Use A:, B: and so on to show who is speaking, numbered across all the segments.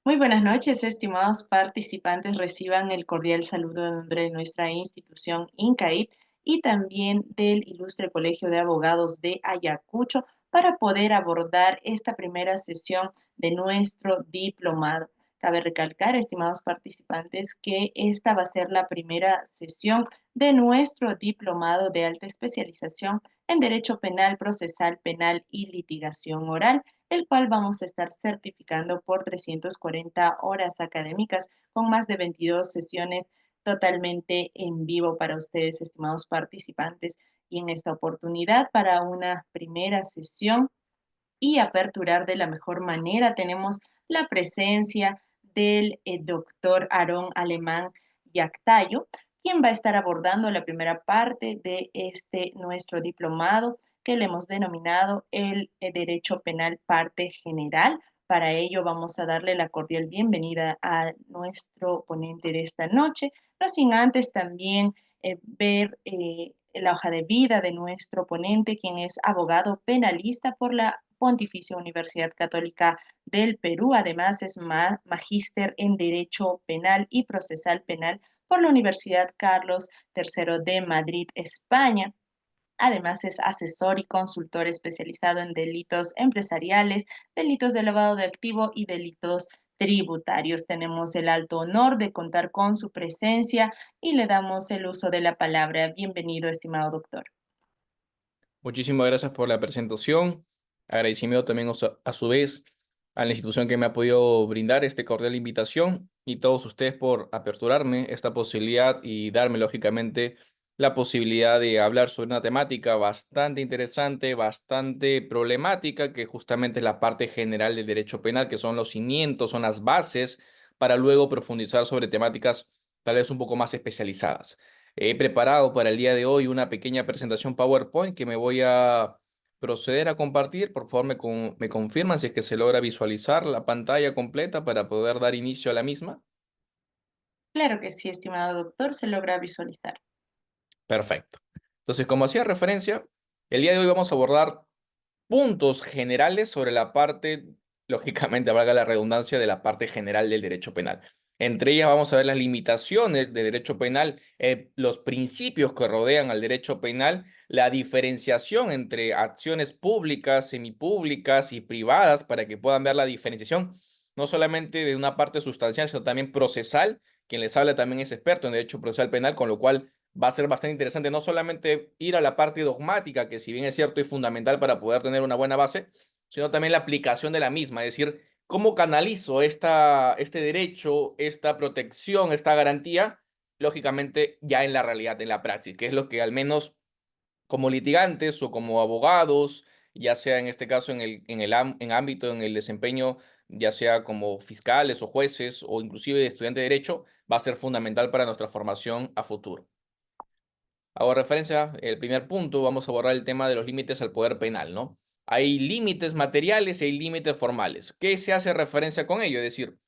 A: Muy buenas noches, estimados participantes. Reciban el cordial saludo en nombre de nuestra institución INCAIP y también del Ilustre Colegio de Abogados de Ayacucho para poder abordar esta primera sesión de nuestro diplomado. Cabe recalcar, estimados participantes, que esta va a ser la primera sesión de nuestro diplomado de alta especialización en Derecho Penal, Procesal Penal y Litigación Oral, el cual vamos a estar certificando por 340 horas académicas con más de 22 sesiones totalmente en vivo para ustedes, estimados participantes. Y en esta oportunidad, para una primera sesión y aperturar de la mejor manera, tenemos la presencia del doctor Aarón Alemán Yactayo, quien va a estar abordando la primera parte de este nuestro diplomado que le hemos denominado el Derecho Penal Parte General. Para ello vamos a darle la cordial bienvenida a nuestro ponente de esta noche, no sin antes también ver la hoja de vida de nuestro ponente, quien es abogado penalista por la Pontificia Universidad Católica del Perú. Además, es magíster en Derecho Penal y Procesal Penal por la Universidad Carlos III de Madrid, España. Además, es asesor y consultor especializado en delitos empresariales, delitos de lavado de activo y delitos tributarios. Tenemos el alto honor de contar con su presencia y le damos el uso de la palabra. Bienvenido, estimado doctor.
B: Muchísimas gracias por la presentación. Agradecimiento también a su vez a la institución que me ha podido brindar esta cordial invitación y todos ustedes por aperturarme esta posibilidad y darme, lógicamente, la posibilidad de hablar sobre una temática bastante interesante, bastante problemática, que justamente es la parte general del derecho penal, que son los cimientos, son las bases, para luego profundizar sobre temáticas tal vez un poco más especializadas. He preparado para el día de hoy una pequeña presentación PowerPoint que me voy a proceder a compartir. Por favor, me confirman si es que se logra visualizar la pantalla completa para poder dar inicio a la misma.
A: Claro que sí, estimado doctor, se logra visualizar.
B: Perfecto. Entonces, como hacía referencia, el día de hoy vamos a abordar puntos generales sobre la parte, lógicamente, valga la redundancia, de la parte general del derecho penal. Entre ellas vamos a ver las limitaciones de derecho penal, los principios que rodean al derecho penal, la diferenciación entre acciones públicas, semipúblicas y privadas, para que puedan ver la diferenciación, no solamente de una parte sustancial, sino también procesal. Quien les habla también es experto en derecho procesal penal, con lo cual va a ser bastante interesante no solamente ir a la parte dogmática, que si bien es cierto es fundamental para poder tener una buena base, sino también la aplicación de la misma, es decir, cómo canalizo este derecho, esta protección, esta garantía, lógicamente ya en la realidad, en la praxis, que es lo que al menos como litigantes o como abogados, ya sea en este caso en ámbito, en el desempeño, ya sea como fiscales o jueces o inclusive estudiantes de derecho, va a ser fundamental para nuestra formación a futuro. Hago referencia, el primer punto, vamos a abordar el tema de los límites al poder penal, ¿no? Hay límites materiales y hay límites formales. ¿Qué se hace referencia con ello? Es decir,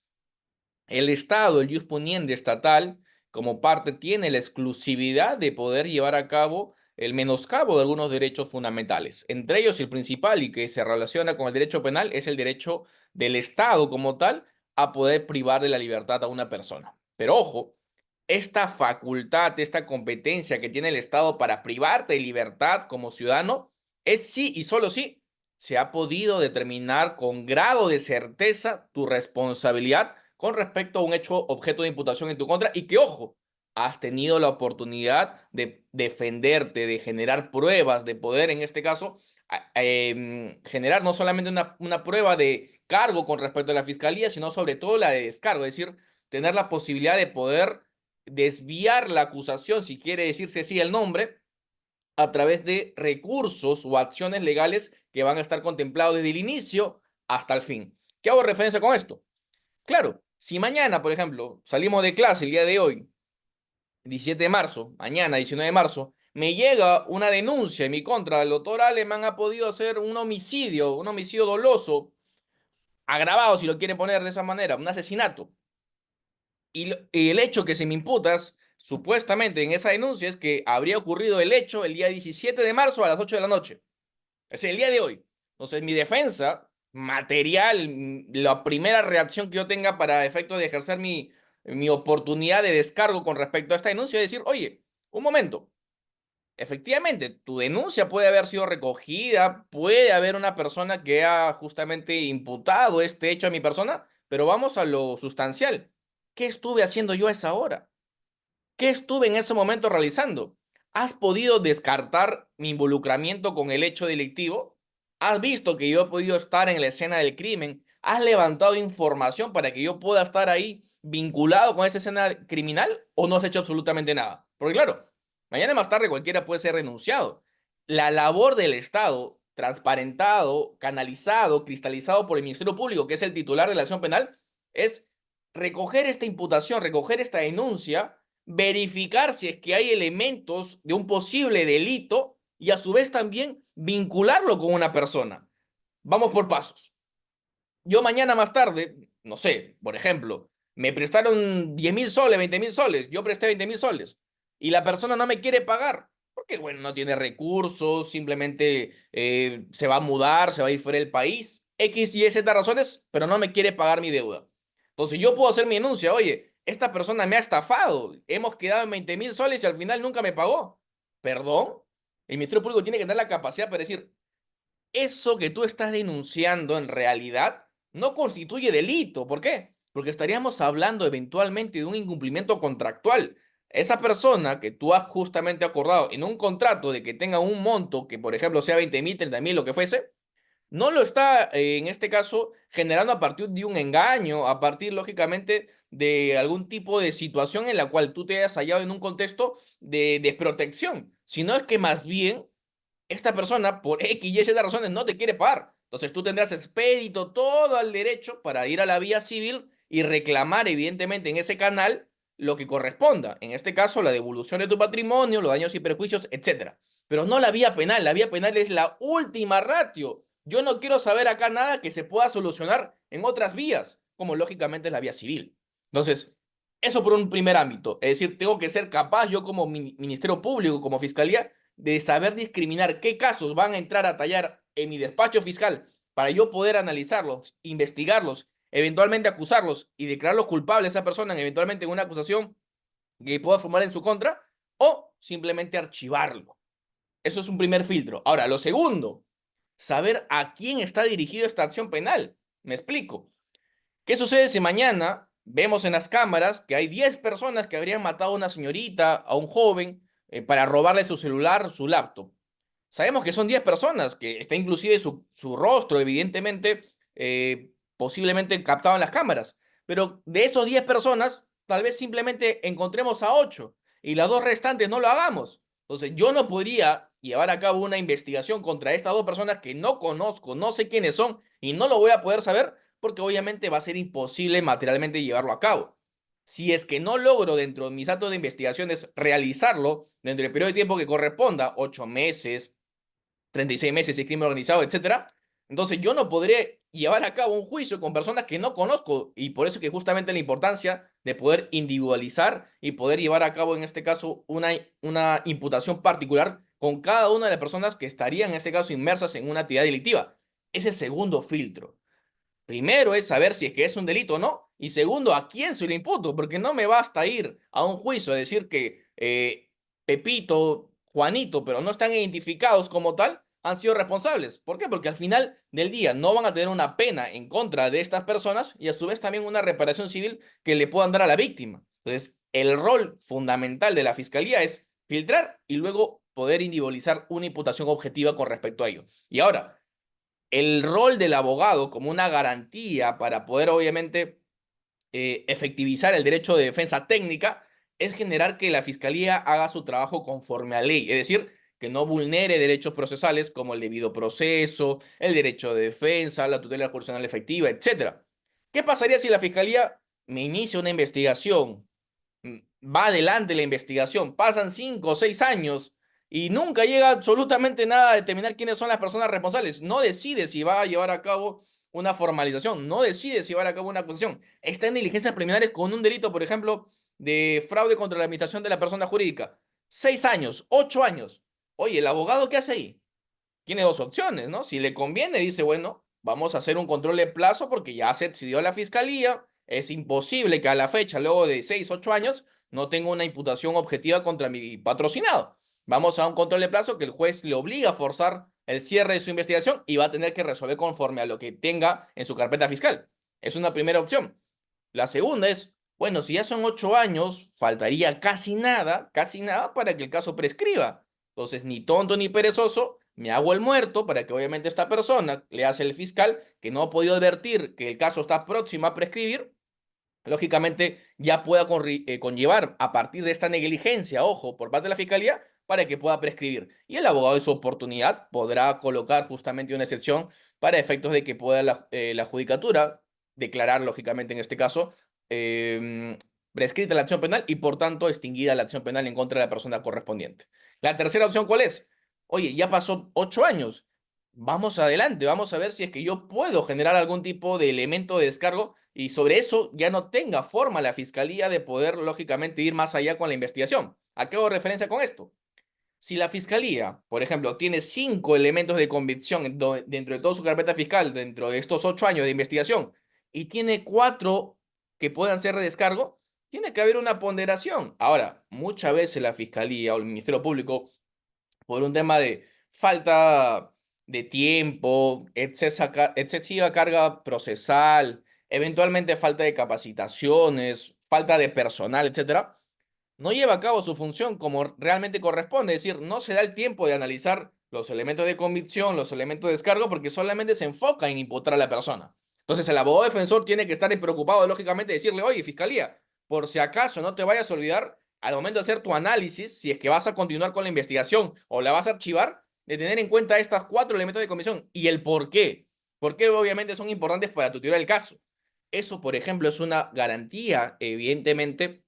B: el Estado, el jus puniendi estatal, como parte, tiene la exclusividad de poder llevar a cabo el menoscabo de algunos derechos fundamentales. Entre ellos, el principal y que se relaciona con el derecho penal es el derecho del Estado como tal a poder privar de la libertad a una persona. Pero ojo, esta facultad, esta competencia que tiene el Estado para privarte de libertad como ciudadano es sí y solo sí se ha podido determinar con grado de certeza tu responsabilidad con respecto a un hecho objeto de imputación en tu contra y que, ojo, has tenido la oportunidad de defenderte, de generar pruebas, de poder, en este caso, generar no solamente una prueba de cargo con respecto a la fiscalía, sino sobre todo la de descargo, es decir, tener la posibilidad de poder desviar la acusación, si quiere decirse así el nombre, a través de recursos o acciones legales que van a estar contemplados desde el inicio hasta el fin. ¿Qué hago referencia con esto? Claro, si mañana, por ejemplo, salimos de clase el día de hoy, 17 de marzo, mañana 19 de marzo, me llega una denuncia en mi contra, el doctor Aleman ha podido hacer un homicidio doloso, agravado si lo quieren poner de esa manera, un asesinato. Y el hecho que se me imputas, supuestamente en esa denuncia, es que habría ocurrido el hecho el día 17 de marzo a las 8 de la noche. Es el día de hoy. Entonces, mi defensa material, la primera reacción que yo tenga para efecto de ejercer mi oportunidad de descargo con respecto a esta denuncia es decir, oye, un momento. Efectivamente, tu denuncia puede haber sido recogida, puede haber una persona que ha justamente imputado este hecho a mi persona, pero vamos a lo sustancial. ¿Qué estuve haciendo yo a esa hora? ¿Qué estuve en ese momento realizando? ¿Has podido descartar mi involucramiento con el hecho delictivo? ¿Has visto que yo he podido estar en la escena del crimen? ¿Has levantado información para que yo pueda estar ahí vinculado con esa escena criminal? ¿O no has hecho absolutamente nada? Porque claro, mañana más tarde cualquiera puede ser denunciado. La labor del Estado, transparentado, canalizado, cristalizado por el Ministerio Público, que es el titular de la acción penal, es recoger esta imputación, recoger esta denuncia, verificar si es que hay elementos de un posible delito y a su vez también vincularlo con una persona. Vamos por pasos. Yo mañana más tarde, no sé, por ejemplo, me prestaron 10.000 soles, 20.000 soles, yo presté 20.000 soles y la persona no me quiere pagar. Porque, bueno, no tiene recursos, simplemente se va a mudar, se va a ir fuera del país, X, Y, Z razones, pero no me quiere pagar mi deuda. Entonces yo puedo hacer mi denuncia, oye, esta persona me ha estafado, hemos quedado en 20.000 soles y al final nunca me pagó. ¿Perdón? El Ministerio Público tiene que tener la capacidad para decir, eso que tú estás denunciando en realidad no constituye delito. ¿Por qué? Porque estaríamos hablando eventualmente de un incumplimiento contractual. Esa persona que tú has justamente acordado en un contrato de que tenga un monto que, por ejemplo, sea 20.000, 30.000, lo que fuese, no lo está, en este caso, generando a partir de un engaño, a partir, lógicamente, de algún tipo de situación en la cual tú te hayas hallado en un contexto de desprotección, sino es que más bien esta persona, por X y Z razones, no te quiere pagar. Entonces tú tendrás expedito todo el derecho para ir a la vía civil y reclamar, evidentemente, en ese canal lo que corresponda. En este caso, la devolución de tu patrimonio, los daños y perjuicios, etcétera. Pero no la vía penal. La vía penal es la última ratio. Yo no quiero saber acá nada que se pueda solucionar en otras vías, como lógicamente es la vía civil. Entonces, eso por un primer ámbito. Es decir, tengo que ser capaz, yo como Ministerio Público, como Fiscalía, de saber discriminar qué casos van a entrar a tallar en mi despacho fiscal para yo poder analizarlos, investigarlos, eventualmente acusarlos y declararlos culpables a esa persona, eventualmente en una acusación que pueda formar en su contra, o simplemente archivarlo. Eso es un primer filtro. Ahora, lo segundo, saber a quién está dirigido esta acción penal. Me explico. ¿Qué sucede si mañana vemos en las cámaras que hay 10 personas que habrían matado a una señorita, a un joven, para robarle su celular, su laptop? Sabemos que son 10 personas, que está inclusive su rostro, evidentemente, posiblemente captado en las cámaras. Pero de esos 10 personas, tal vez simplemente encontremos a 8 y las dos restantes no lo hagamos. Entonces, yo no podría llevar a cabo una investigación contra estas dos personas que no conozco, no sé quiénes son y no lo voy a poder saber porque obviamente va a ser imposible materialmente llevarlo a cabo. Si es que no logro dentro de mis actos de investigaciones realizarlo dentro del periodo de tiempo que corresponda, 8 meses, 36 meses de crimen organizado, etcétera. Entonces yo no podré llevar a cabo un juicio con personas que no conozco y por eso que justamente la importancia de poder individualizar y poder llevar a cabo en este caso una imputación particular con cada una de las personas que estarían en este caso inmersas en una actividad delictiva. Ese segundo filtro. Primero es saber si es que es un delito o no. Y segundo, a quién se le imputo, porque no me basta ir a un juicio a decir que Pepito, Juanito, pero no están identificados como tal, han sido responsables. ¿Por qué? Porque al final del día no van a tener una pena en contra de estas personas y a su vez también una reparación civil que le puedan dar a la víctima. Entonces, el rol fundamental de la fiscalía es filtrar y luego poder individualizar una imputación objetiva con respecto a ello. Y ahora, el rol del abogado como una garantía para poder, obviamente, efectivizar el derecho de defensa técnica es generar que la fiscalía haga su trabajo conforme a ley, es decir, que no vulnere derechos procesales como el debido proceso, el derecho de defensa, la tutela jurisdiccional efectiva, etcétera. ¿Qué pasaría si la fiscalía me inicia una investigación, va adelante la investigación, pasan 5 o 6 años y nunca llega absolutamente nada a determinar quiénes son las personas responsables? No decide si va a llevar a cabo una formalización, no decide si va a llevar a cabo una acusación. Está en diligencias preliminares con un delito, por ejemplo, de fraude contra la administración de la persona jurídica. 6 años, 8 años. Oye, ¿el abogado qué hace ahí? Tiene dos opciones, ¿no? Si le conviene, dice, bueno, vamos a hacer un control de plazo porque ya se decidió la fiscalía. Es imposible que a la fecha, luego de 6, 8 años, no tenga una imputación objetiva contra mi patrocinado. Vamos a un control de plazo que el juez le obliga a forzar el cierre de su investigación y va a tener que resolver conforme a lo que tenga en su carpeta fiscal. Es una primera opción. La segunda es, bueno, si ya son 8 años, faltaría casi nada para que el caso prescriba. Entonces, ni tonto ni perezoso, me hago el muerto para que obviamente esta persona, le hace el fiscal, que no ha podido advertir que el caso está próximo a prescribir, lógicamente ya pueda conllevar a partir de esta negligencia, ojo, por parte de la fiscalía, para que pueda prescribir. Y el abogado de su oportunidad podrá colocar justamente una excepción para efectos de que pueda la judicatura declarar, lógicamente en este caso, eh, prescrita la acción penal y por tanto extinguida la acción penal en contra de la persona correspondiente. La tercera opción, ¿cuál es? Oye, ya pasó 8 años. Vamos adelante, vamos a ver si es que yo puedo generar algún tipo de elemento de descargo y sobre eso ya no tenga forma la fiscalía de poder, lógicamente, ir más allá con la investigación. ¿A qué hago referencia con esto? Si la fiscalía, por ejemplo, tiene 5 elementos de convicción dentro de toda su carpeta fiscal, dentro de estos 8 años de investigación, y tiene 4 que puedan ser de descargo, tiene que haber una ponderación. Ahora, muchas veces la fiscalía o el Ministerio Público, por un tema de falta de tiempo, excesiva carga procesal, eventualmente falta de capacitaciones, falta de personal, etcétera, no lleva a cabo su función como realmente corresponde, es decir, no se da el tiempo de analizar los elementos de convicción, los elementos de descargo, porque solamente se enfoca en imputar a la persona. Entonces el abogado defensor tiene que estar preocupado, lógicamente, de decirle, oye, fiscalía, por si acaso no te vayas a olvidar al momento de hacer tu análisis, si es que vas a continuar con la investigación o la vas a archivar, de tener en cuenta estos 4 elementos de convicción y el por qué. Porque obviamente son importantes para tu teoría del caso. Eso, por ejemplo, es una garantía, evidentemente,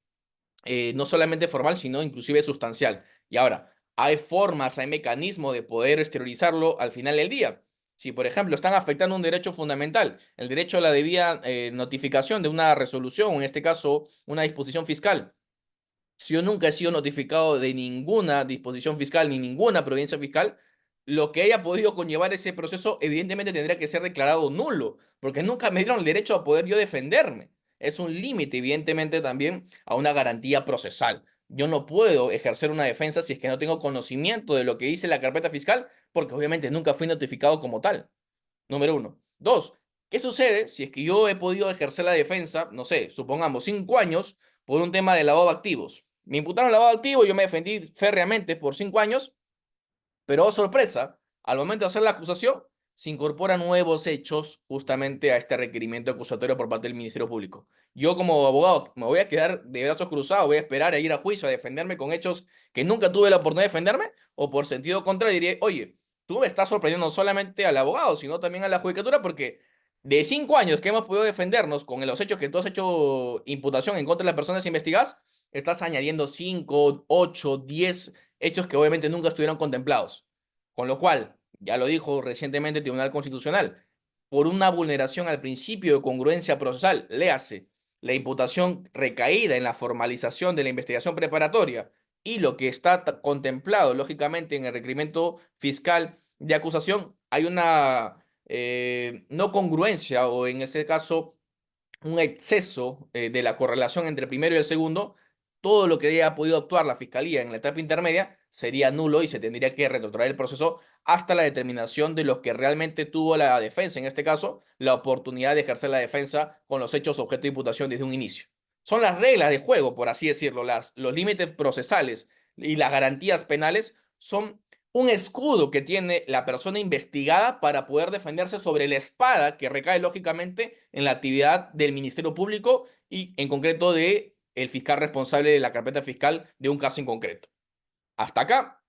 B: no solamente formal, sino inclusive sustancial. Y ahora, hay formas, hay mecanismos de poder exteriorizarlo al final del día. Si, por ejemplo, están afectando un derecho fundamental, el derecho a la debida notificación de una resolución, en este caso, una disposición fiscal. Si yo nunca he sido notificado de ninguna disposición fiscal ni ninguna providencia fiscal, lo que haya podido conllevar ese proceso evidentemente tendría que ser declarado nulo, porque nunca me dieron el derecho a poder yo defenderme. Es un límite, evidentemente, también a una garantía procesal. Yo no puedo ejercer una defensa si es que no tengo conocimiento de lo que dice la carpeta fiscal, porque obviamente nunca fui notificado como tal. Número uno. Dos, ¿qué sucede si es que yo he podido ejercer la defensa, no sé, supongamos 5 años, por un tema de lavado de activos? Me imputaron lavado de activos, yo me defendí férreamente por 5 años, pero oh sorpresa, al momento de hacer la acusación, se incorporan nuevos hechos justamente a este requerimiento acusatorio por parte del Ministerio Público. Yo como abogado me voy a quedar de brazos cruzados, voy a esperar a ir a juicio a defenderme con hechos que nunca tuve la oportunidad de defenderme, o por sentido contrario diré, oye, tú me estás sorprendiendo no solamente al abogado, sino también a la judicatura, porque de 5 años que hemos podido defendernos con los hechos que tú has hecho imputación en contra de las personas investigadas, estás añadiendo 5, 8, 10 hechos que obviamente nunca estuvieron contemplados. Con lo cual, ya lo dijo recientemente el Tribunal Constitucional, por una vulneración al principio de congruencia procesal, léase, la imputación recaída en la formalización de la investigación preparatoria y lo que está contemplado, lógicamente, en el requerimiento fiscal de acusación, hay una no congruencia o en ese caso un exceso de la correlación entre el primero y el segundo, todo lo que haya podido actuar la fiscalía en la etapa intermedia sería nulo y se tendría que retrotraer el proceso hasta la determinación de los que realmente tuvo la defensa, en este caso, la oportunidad de ejercer la defensa con los hechos objeto de imputación desde un inicio. Son las reglas de juego, por así decirlo, los límites procesales y las garantías penales son un escudo que tiene la persona investigada para poder defenderse sobre la espada que recae lógicamente en la actividad del Ministerio Público y en concreto de el fiscal responsable de la carpeta fiscal de un caso en concreto. Hasta acá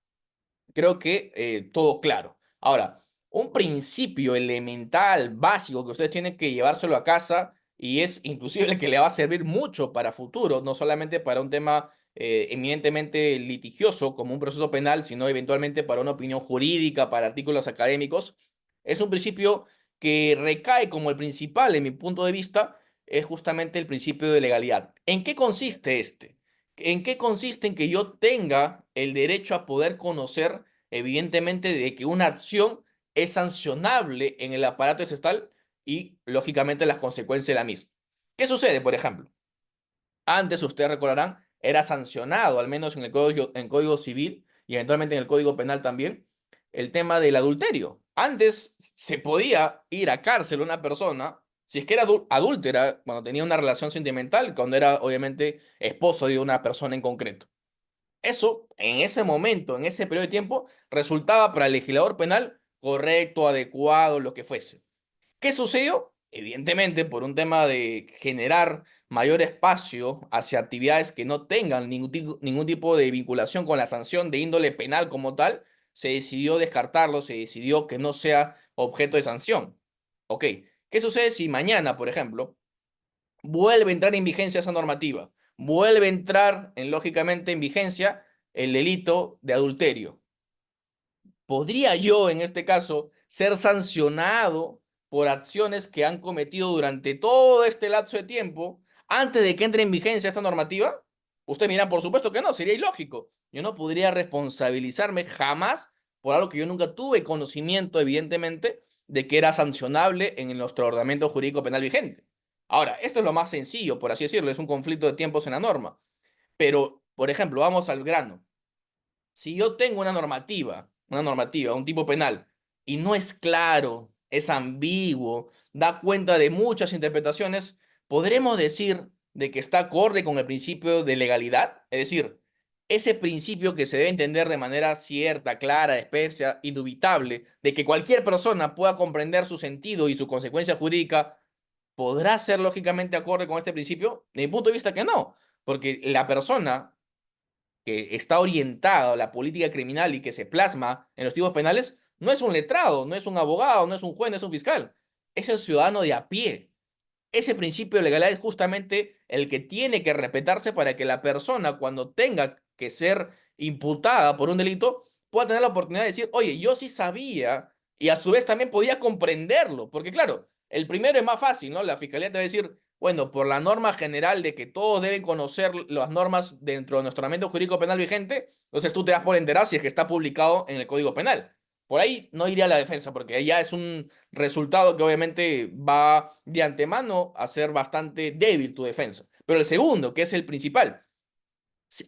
B: creo que todo claro. Ahora, un principio elemental, básico, que ustedes tienen que llevárselo a casa y es inclusive el que le va a servir mucho para futuro, no solamente para un tema eminentemente litigioso como un proceso penal, sino eventualmente para una opinión jurídica, para artículos académicos. Es un principio que recae como el principal, en mi punto de vista, es justamente el principio de legalidad. ¿En qué consiste este? ¿En qué consiste en que yo tenga el derecho a poder conocer, evidentemente, de que una acción es sancionable en el aparato estatal y, lógicamente, las consecuencias de la misma. ¿Qué sucede, por ejemplo? Antes, ustedes recordarán, era sancionado, al menos en Código Civil y eventualmente en el Código Penal también, el tema del adulterio. Antes se podía ir a cárcel una persona si es que era adúltera cuando tenía una relación sentimental, cuando era obviamente esposo de una persona en concreto. Eso, en ese momento, en ese periodo de tiempo, resultaba para el legislador penal correcto, adecuado, lo que fuese. ¿Qué sucedió? Evidentemente, por un tema de generar mayor espacio hacia actividades que no tengan ningún tipo de vinculación con la sanción de índole penal como tal, se decidió descartarlo, se decidió que no sea objeto de sanción. Ok, ¿qué sucede si mañana, por ejemplo, vuelve a entrar en vigencia esa normativa? Vuelve a entrar, lógicamente, en vigencia el delito de adulterio. ¿Podría yo, en este caso, ser sancionado por acciones que han cometido durante todo este lapso de tiempo antes de que entre en vigencia esta normativa? Usted mira, por supuesto que no, sería ilógico. Yo no podría responsabilizarme jamás por algo que yo nunca tuve conocimiento, evidentemente, de que era sancionable en nuestro ordenamiento jurídico penal vigente. Ahora, esto es lo más sencillo, por así decirlo, es un conflicto de tiempos en la norma. Pero, por ejemplo, vamos al grano. Si yo tengo un tipo penal, y no es claro, es ambiguo, da cuenta de muchas interpretaciones, podremos decir de que está acorde con el principio de legalidad, es decir, ese principio que se debe entender de manera cierta, clara, espesa, indubitable, de que cualquier persona pueda comprender su sentido y su consecuencia jurídica, ¿podrá ser lógicamente acorde con este principio? De mi punto de vista que no, porque la persona que está orientado a la política criminal y que se plasma en los tipos penales, no es un letrado, no es un abogado, no es un juez, no es un fiscal, es el ciudadano de a pie. Ese principio de legalidad es justamente el que tiene que respetarse para que la persona, cuando tenga que ser imputada por un delito, pueda tener la oportunidad de decir, oye, yo sí sabía y a su vez también podía comprenderlo, porque claro, el primero es más fácil, ¿no? La fiscalía te va a decir, bueno, por la norma general de que todos deben conocer las normas dentro de nuestro ordenamiento jurídico penal vigente, entonces tú te das por enterar si es que está publicado en el Código Penal. Por ahí no iría a la defensa, porque ya es un resultado que obviamente va de antemano a ser bastante débil tu defensa. Pero el segundo, que es el principal,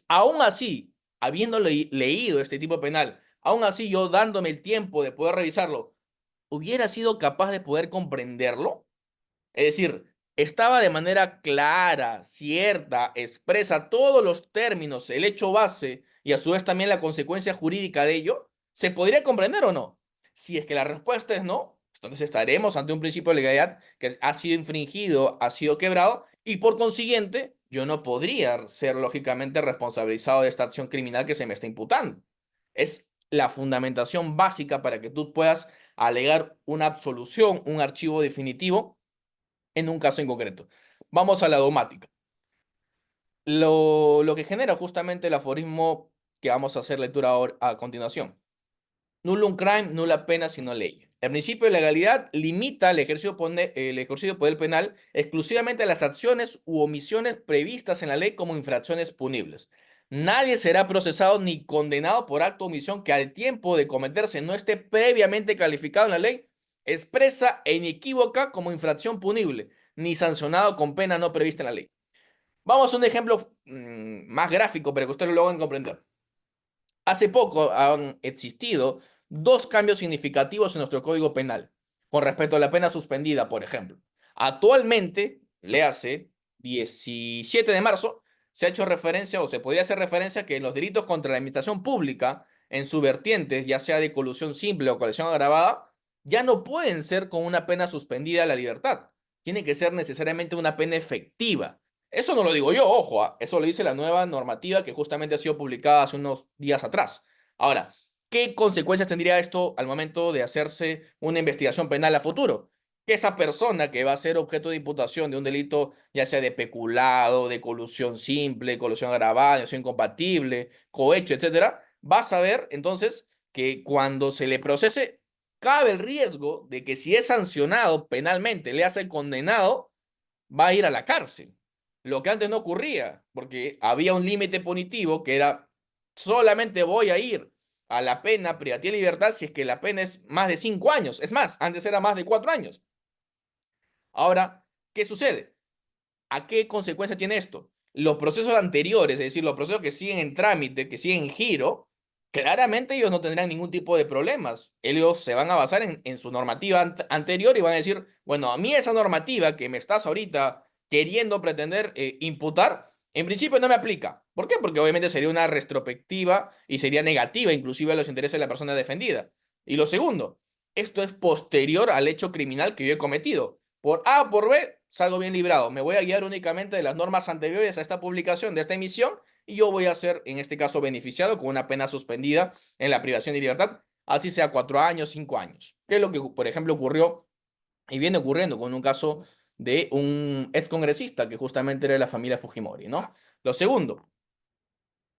B: aún así, habiendo leído este tipo penal, aún así yo dándome el tiempo de poder revisarlo, ¿hubiera sido capaz de poder comprenderlo? Es decir, estaba de manera clara, cierta, expresa todos los términos, el hecho base y a su vez también la consecuencia jurídica de ello. ¿Se podría comprender o no? Si es que la respuesta es no, entonces estaremos ante un principio de legalidad que ha sido infringido, ha sido quebrado y por consiguiente yo no podría ser lógicamente responsabilizado de esta acción criminal que se me está imputando. Es la fundamentación básica para que tú puedas alegar una absolución, un archivo definitivo en un caso en concreto. Vamos a la dogmática. Lo que genera justamente el aforismo que vamos a hacer lectura ahora, a continuación. Nullum crime, nula pena sino ley. El principio de legalidad limita el ejercicio de poder penal exclusivamente a las acciones u omisiones previstas en la ley como infracciones punibles. Nadie será procesado ni condenado por acto o omisión que al tiempo de cometerse no esté previamente calificado en la ley, expresa e inequívoca como infracción punible, ni sancionado con pena no prevista en la ley. Vamos a un ejemplo más gráfico para que ustedes lo logren comprender. Hace poco han existido dos cambios significativos en nuestro Código Penal con respecto a la pena suspendida, por ejemplo. Actualmente, le hace 17 de marzo, se ha hecho referencia o se podría hacer referencia que los delitos contra la administración pública en su vertiente, ya sea de colusión simple o colusión agravada, ya no pueden ser con una pena suspendida a la libertad. Tiene que ser necesariamente una pena efectiva. Eso no lo digo yo, ojo, eso lo dice la nueva normativa que justamente ha sido publicada hace unos días atrás. Ahora, ¿qué consecuencias tendría esto al momento de hacerse una investigación penal a futuro? Que esa persona que va a ser objeto de imputación de un delito, ya sea de peculado, de colusión simple, colusión agravada, negociación incompatible, cohecho, etcétera, va a saber entonces que cuando se le procese, cabe el riesgo de que si es sancionado penalmente, le hace condenado, va a ir a la cárcel. Lo que antes no ocurría, porque había un límite punitivo que era solamente voy a ir a la pena privativa de libertad si es que la pena es más de 5 años. Es más, antes era más de 4 años. Ahora, ¿qué sucede? ¿A qué consecuencia tiene esto? Los procesos anteriores, es decir, los procesos que siguen en trámite, que siguen en giro, claramente ellos no tendrán ningún tipo de problemas. Ellos se van a basar en su normativa anterior y van a decir, bueno, a mí esa normativa que me estás ahorita queriendo pretender imputar, en principio no me aplica. ¿Por qué? Porque obviamente sería una retrospectiva y sería negativa inclusive a los intereses de la persona defendida. Y lo segundo, esto es posterior al hecho criminal que yo he cometido. Por A o por B, salgo bien librado. Me voy a guiar únicamente de las normas anteriores a esta publicación, de esta emisión, y yo voy a ser, en este caso, beneficiado con una pena suspendida en la privación de libertad, así sea 4 años, 5 años. ¿Qué es lo que, por ejemplo, ocurrió y viene ocurriendo con un caso de un excongresista que justamente era de la familia Fujimori, ¿no? Lo segundo,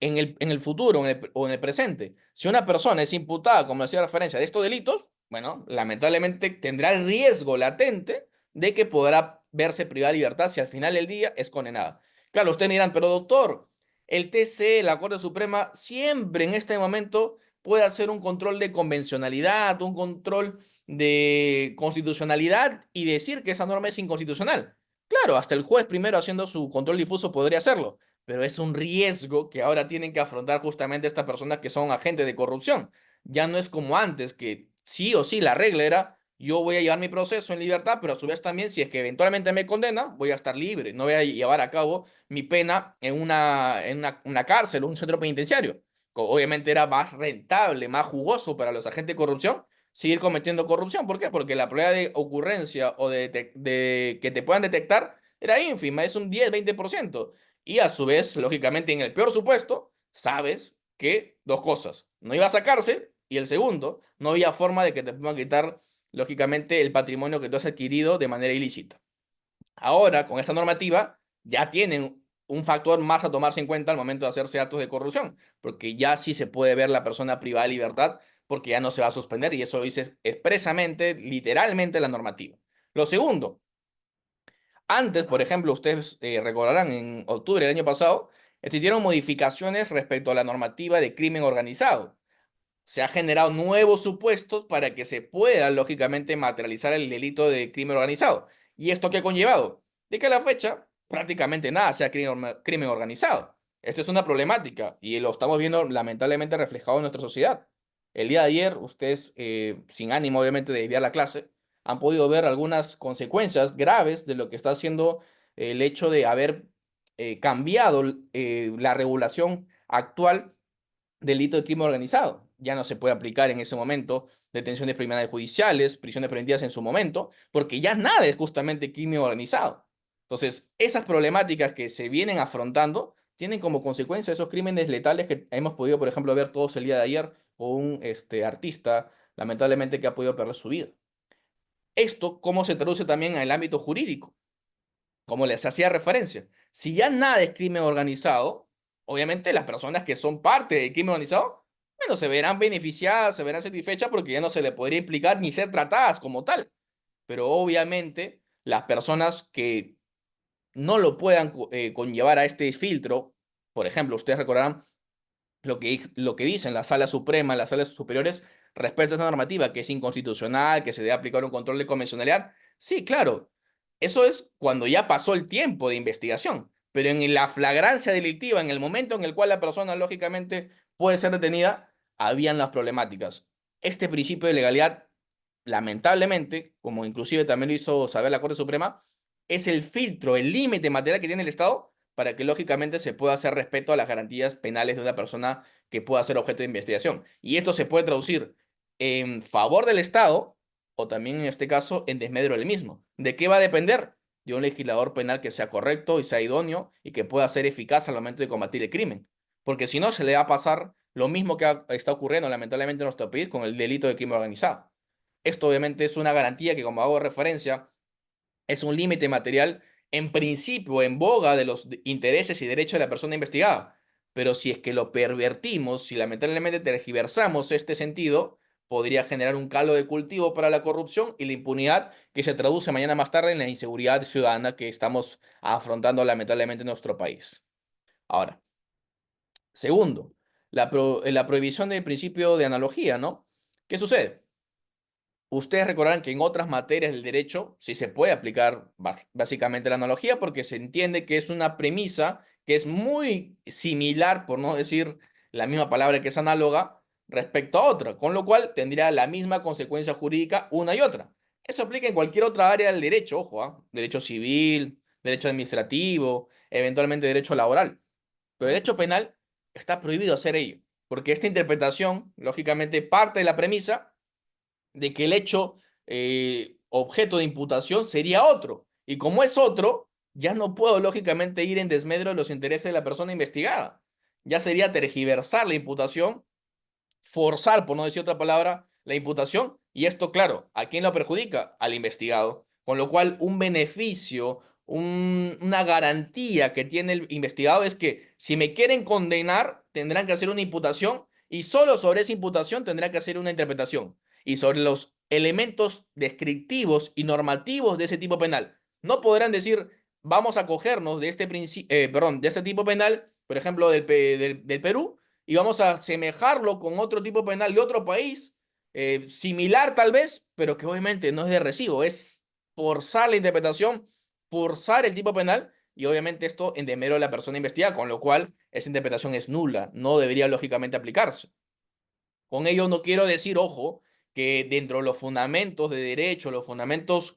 B: en el futuro o en el presente, si una persona es imputada, como hacía referencia, de estos delitos, bueno, lamentablemente tendrá el riesgo latente de que podrá verse privada de libertad si al final del día es condenada. Claro, ustedes me dirán, pero doctor, el TC, la Corte Suprema, siempre en este momento puede hacer un control de convencionalidad, un control de constitucionalidad y decir que esa norma es inconstitucional. Claro, hasta el juez primero haciendo su control difuso podría hacerlo, pero es un riesgo que ahora tienen que afrontar justamente estas personas que son agentes de corrupción. Ya no es como antes, que sí o sí la regla era, yo voy a llevar mi proceso en libertad, pero a su vez también, si es que eventualmente me condena, voy a estar libre, no voy a llevar a cabo mi pena en una cárcel o un centro penitenciario. Obviamente era más rentable, más jugoso para los agentes de corrupción seguir cometiendo corrupción. ¿Por qué? Porque la probabilidad de ocurrencia o de que te puedan detectar era ínfima, es un 10-20%. Y a su vez, lógicamente, en el peor supuesto, sabes que dos cosas, no ibas a cárcel y el segundo, no había forma de que te puedan quitar, lógicamente, el patrimonio que tú has adquirido de manera ilícita. Ahora, con esta normativa, ya tienen un factor más a tomarse en cuenta al momento de hacerse actos de corrupción, porque ya sí se puede ver la persona privada de libertad, porque ya no se va a suspender y eso lo dice expresamente, literalmente la normativa. Lo segundo, antes, por ejemplo, ustedes recordarán, en octubre del año pasado, existieron modificaciones respecto a la normativa de crimen organizado. Se han generado nuevos supuestos para que se pueda, lógicamente, materializar el delito de crimen organizado. ¿Y esto qué ha conllevado? De que a la fecha prácticamente nada sea crimen organizado. Esto es una problemática y lo estamos viendo lamentablemente reflejado en nuestra sociedad. El día de ayer, ustedes, sin ánimo obviamente de desviar la clase, han podido ver algunas consecuencias graves de lo que está haciendo el hecho de haber cambiado la regulación actual delito de crimen organizado. Ya no se puede aplicar en ese momento detenciones criminales judiciales, prisiones preventivas en su momento, porque ya nada es justamente crimen organizado. Entonces, esas problemáticas que se vienen afrontando tienen como consecuencia esos crímenes letales que hemos podido, por ejemplo, ver todos el día de ayer con un artista, lamentablemente, que ha podido perder su vida. Esto, ¿cómo se traduce también en el ámbito jurídico? Como les hacía referencia, si ya nada es crimen organizado, obviamente las personas que son parte del crimen organizado, bueno, se verán beneficiadas, se verán satisfechas porque ya no se les podría implicar ni ser tratadas como tal. Pero obviamente las personas que no lo puedan conllevar a este filtro, por ejemplo, ustedes recordarán lo que dicen la Sala Suprema, las salas superiores respecto a esta normativa, que es inconstitucional, que se debe aplicar un control de convencionalidad. Sí, claro, eso es cuando ya pasó el tiempo de investigación, pero en la flagrancia delictiva, en el momento en el cual la persona lógicamente puede ser detenida, habían las problemáticas. Este principio de legalidad, lamentablemente, como inclusive también lo hizo saber la Corte Suprema, es el filtro, el límite material que tiene el Estado para que lógicamente se pueda hacer respeto a las garantías penales de una persona que pueda ser objeto de investigación. Y esto se puede traducir en favor del Estado o también en este caso en desmedro del mismo. ¿De qué va a depender? De un legislador penal que sea correcto y sea idóneo y que pueda ser eficaz al momento de combatir el crimen. Porque si no, se le va a pasar lo mismo que está ocurriendo lamentablemente en nuestro país con el delito de crimen organizado. Esto obviamente es una garantía que, como hago referencia, es un límite material en principio en boga de los intereses y derechos de la persona investigada. Pero si es que lo pervertimos, si lamentablemente tergiversamos este sentido, podría generar un caldo de cultivo para la corrupción y la impunidad que se traduce mañana más tarde en la inseguridad ciudadana que estamos afrontando lamentablemente en nuestro país. Ahora, segundo, la prohibición del principio de analogía, ¿no? ¿Qué sucede? Ustedes recordarán que en otras materias del derecho sí se puede aplicar básicamente la analogía porque se entiende que es una premisa que es muy similar, por no decir la misma palabra que es análoga, respecto a otra, con lo cual tendría la misma consecuencia jurídica una y otra. Eso aplica en cualquier otra área del derecho, ojo, ¿ah? Derecho civil, derecho administrativo, eventualmente derecho laboral. Pero el derecho penal está prohibido hacer ello, porque esta interpretación, lógicamente, parte de la premisa de que el hecho objeto de imputación sería otro. Y como es otro, ya no puedo lógicamente ir en desmedro de los intereses de la persona investigada. Ya sería tergiversar la imputación, forzar, por no decir otra palabra, la imputación. Y esto, claro, ¿a quién lo perjudica? Al investigado. Con lo cual, un beneficio, una garantía que tiene el investigado es que si me quieren condenar, tendrán que hacer una imputación y solo sobre esa imputación tendrán que hacer una interpretación. Y sobre los elementos descriptivos y normativos de ese tipo penal. No podrán decir, vamos a cogernos de este, perdón, de este tipo penal, por ejemplo, del Perú, y vamos a asemejarlo con otro tipo penal de otro país, similar tal vez, pero que obviamente no es de recibo, es forzar la interpretación, forzar el tipo penal y obviamente esto en demero de la persona investigada, con lo cual esa interpretación es nula, no debería lógicamente aplicarse. Con ello no quiero decir, ojo, que dentro de los fundamentos de derecho, los fundamentos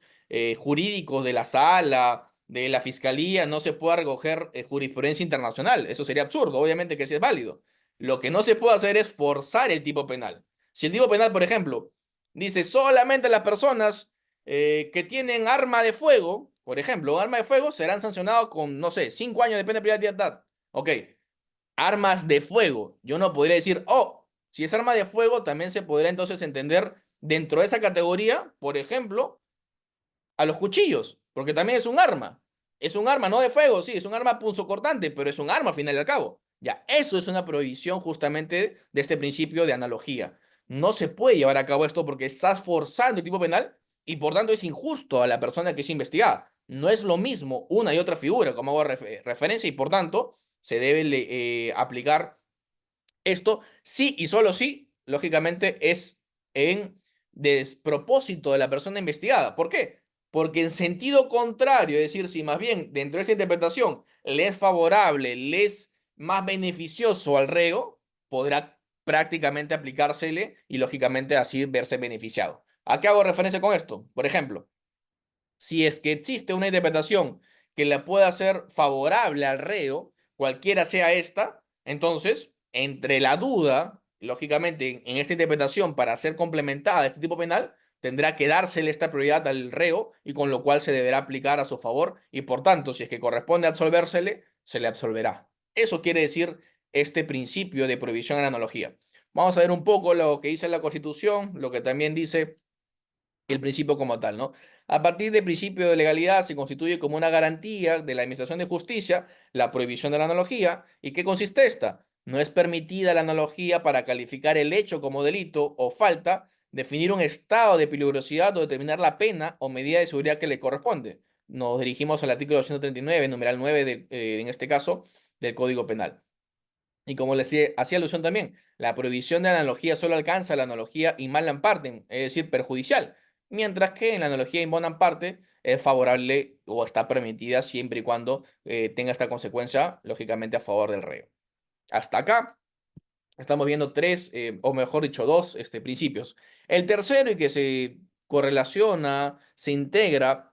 B: jurídicos de la sala, de la fiscalía, no se pueda recoger jurisprudencia internacional. Eso sería absurdo, obviamente que sí es válido. Lo que no se puede hacer es forzar el tipo penal. Si el tipo penal, por ejemplo, dice solamente las personas que tienen arma de fuego, por ejemplo, arma de fuego, serán sancionados con, no sé, 5 años de pena de libertad. Ok, armas de fuego. Yo no podría decir, oh, si es arma de fuego, también se podría entonces entender dentro de esa categoría, por ejemplo, a los cuchillos, porque también es un arma. Es un arma, no de fuego, sí, es un arma punzocortante, pero es un arma al final y al cabo. Ya, eso es una prohibición justamente de este principio de analogía. No se puede llevar a cabo esto porque estás forzando el tipo penal y por tanto es injusto a la persona que es investigada. No es lo mismo una y otra figura, como hago referencia, y por tanto se debe aplicar esto sí y solo sí, lógicamente, es en despropósito de la persona investigada. ¿Por qué? Porque en sentido contrario, es decir, si más bien dentro de esta interpretación le es favorable, le es más beneficioso al reo, podrá prácticamente aplicársele y lógicamente así verse beneficiado. ¿A qué hago referencia con esto? Por ejemplo, si es que existe una interpretación que le pueda ser favorable al reo, cualquiera sea esta, entonces, entre la duda, lógicamente, en esta interpretación para ser complementada a este tipo penal, tendrá que dársele esta prioridad al reo y con lo cual se deberá aplicar a su favor y por tanto, si es que corresponde absolvérsele, se le absolverá. Eso quiere decir este principio de prohibición en analogía. Vamos a ver un poco lo que dice la Constitución, lo que también dice el principio como tal, ¿no? A partir del principio de legalidad se constituye como una garantía de la Administración de Justicia la prohibición de la analogía. ¿Y qué consiste esta? No es permitida la analogía para calificar el hecho como delito o falta, definir un estado de peligrosidad o determinar la pena o medida de seguridad que le corresponde. Nos dirigimos al artículo 139, numeral 9, en este caso, del Código Penal. Y como les hacía alusión también, la prohibición de analogía solo alcanza la analogía in mala parte, es decir, perjudicial, mientras que en la analogía in bona parte es favorable o está permitida siempre y cuando tenga esta consecuencia, lógicamente, a favor del reo. Hasta acá estamos viendo tres, o mejor dicho, dos principios. El tercero y que se correlaciona, se integra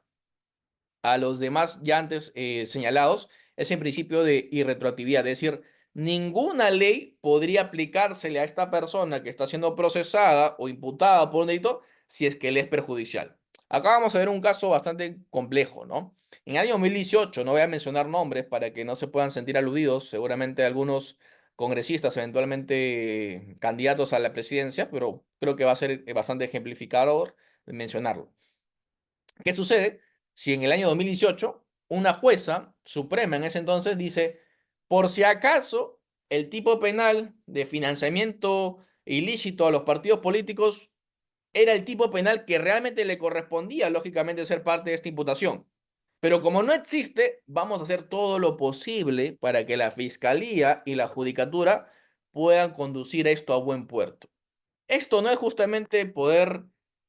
B: a los demás ya antes señalados es el principio de irretroactividad, es decir, ninguna ley podría aplicársele a esta persona que está siendo procesada o imputada por un delito si es que le es perjudicial. Acá vamos a ver un caso bastante complejo, ¿no? En el año 2018, no voy a mencionar nombres para que no se puedan sentir aludidos, seguramente algunos congresistas, eventualmente candidatos a la presidencia, pero creo que va a ser bastante ejemplificador mencionarlo. ¿Qué sucede? Si en el año 2018 una jueza suprema en ese entonces dice, por si acaso el tipo penal de financiamiento ilícito a los partidos políticos era el tipo penal que realmente le correspondía, lógicamente, ser parte de esta imputación. Pero como no existe, vamos a hacer todo lo posible para que la fiscalía y la judicatura puedan conducir esto a buen puerto. Esto no es justamente poder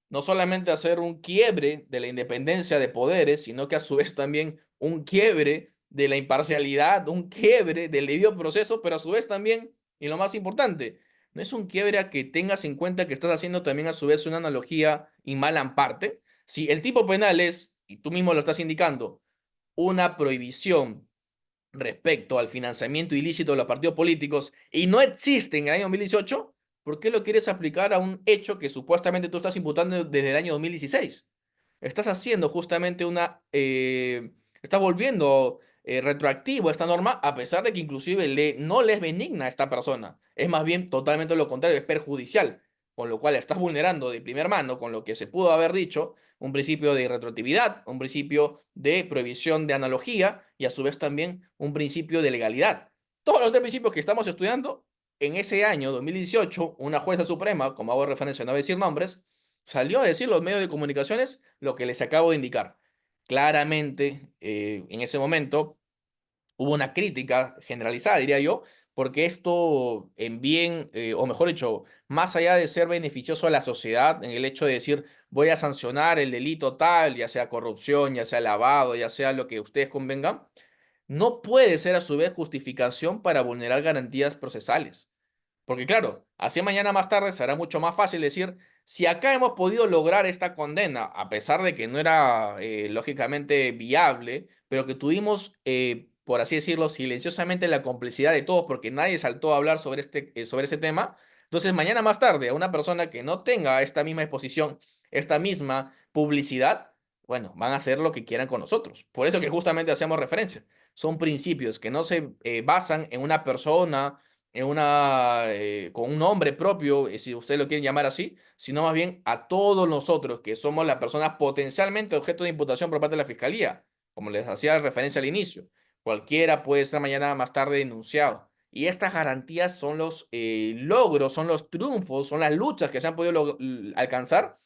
B: no solamente hacer un quiebre de la independencia de poderes, sino que a su vez también un quiebre de la imparcialidad, un quiebre del debido proceso, pero a su vez también, y lo más importante, no es un quiebre a que tengas en cuenta que estás haciendo también a su vez una analogía y mala en parte. Si el tipo penal es, y tú mismo lo estás indicando, una prohibición respecto al financiamiento ilícito de los partidos políticos y no existe en el año 2018, ¿por qué lo quieres aplicar a un hecho que supuestamente tú estás imputando desde el año 2016? Estás haciendo justamente estás volviendo retroactivo esta norma a pesar de que inclusive no le es benigna a esta persona. Es más bien totalmente lo contrario, es perjudicial, con lo cual estás vulnerando de primer mano con lo que se pudo haber dicho un principio de retroactividad, un principio de prohibición de analogía y a su vez también un principio de legalidad. Todos los tres principios que estamos estudiando en ese año 2018, una jueza suprema, como hago referencia, no voy a decir nombres, salió a decir los medios de comunicaciones lo que les acabo de indicar. Claramente, en ese momento, hubo una crítica generalizada, diría yo, porque esto en bien, o mejor dicho, más allá de ser beneficioso a la sociedad, en el hecho de decir voy a sancionar el delito tal, ya sea corrupción, ya sea lavado, ya sea lo que ustedes convengan, no puede ser a su vez justificación para vulnerar garantías procesales. Porque claro, así mañana más tarde será mucho más fácil decir, si acá hemos podido lograr esta condena, a pesar de que no era lógicamente viable, pero que tuvimos, por así decirlo, silenciosamente la complicidad de todos porque nadie saltó a hablar sobre ese tema, entonces mañana más tarde a una persona que no tenga esta misma exposición, esta misma publicidad, bueno, van a hacer lo que quieran con nosotros. Por eso que justamente hacemos referencia. Son principios que no se basan en una persona con un nombre propio, si ustedes lo quieren llamar así, sino más bien a todos nosotros que somos las personas potencialmente objeto de imputación por parte de la Fiscalía, como les hacía referencia al inicio. Cualquiera puede ser mañana más tarde denunciado. Y estas garantías son los logros, son los triunfos, son las luchas que se han podido alcanzar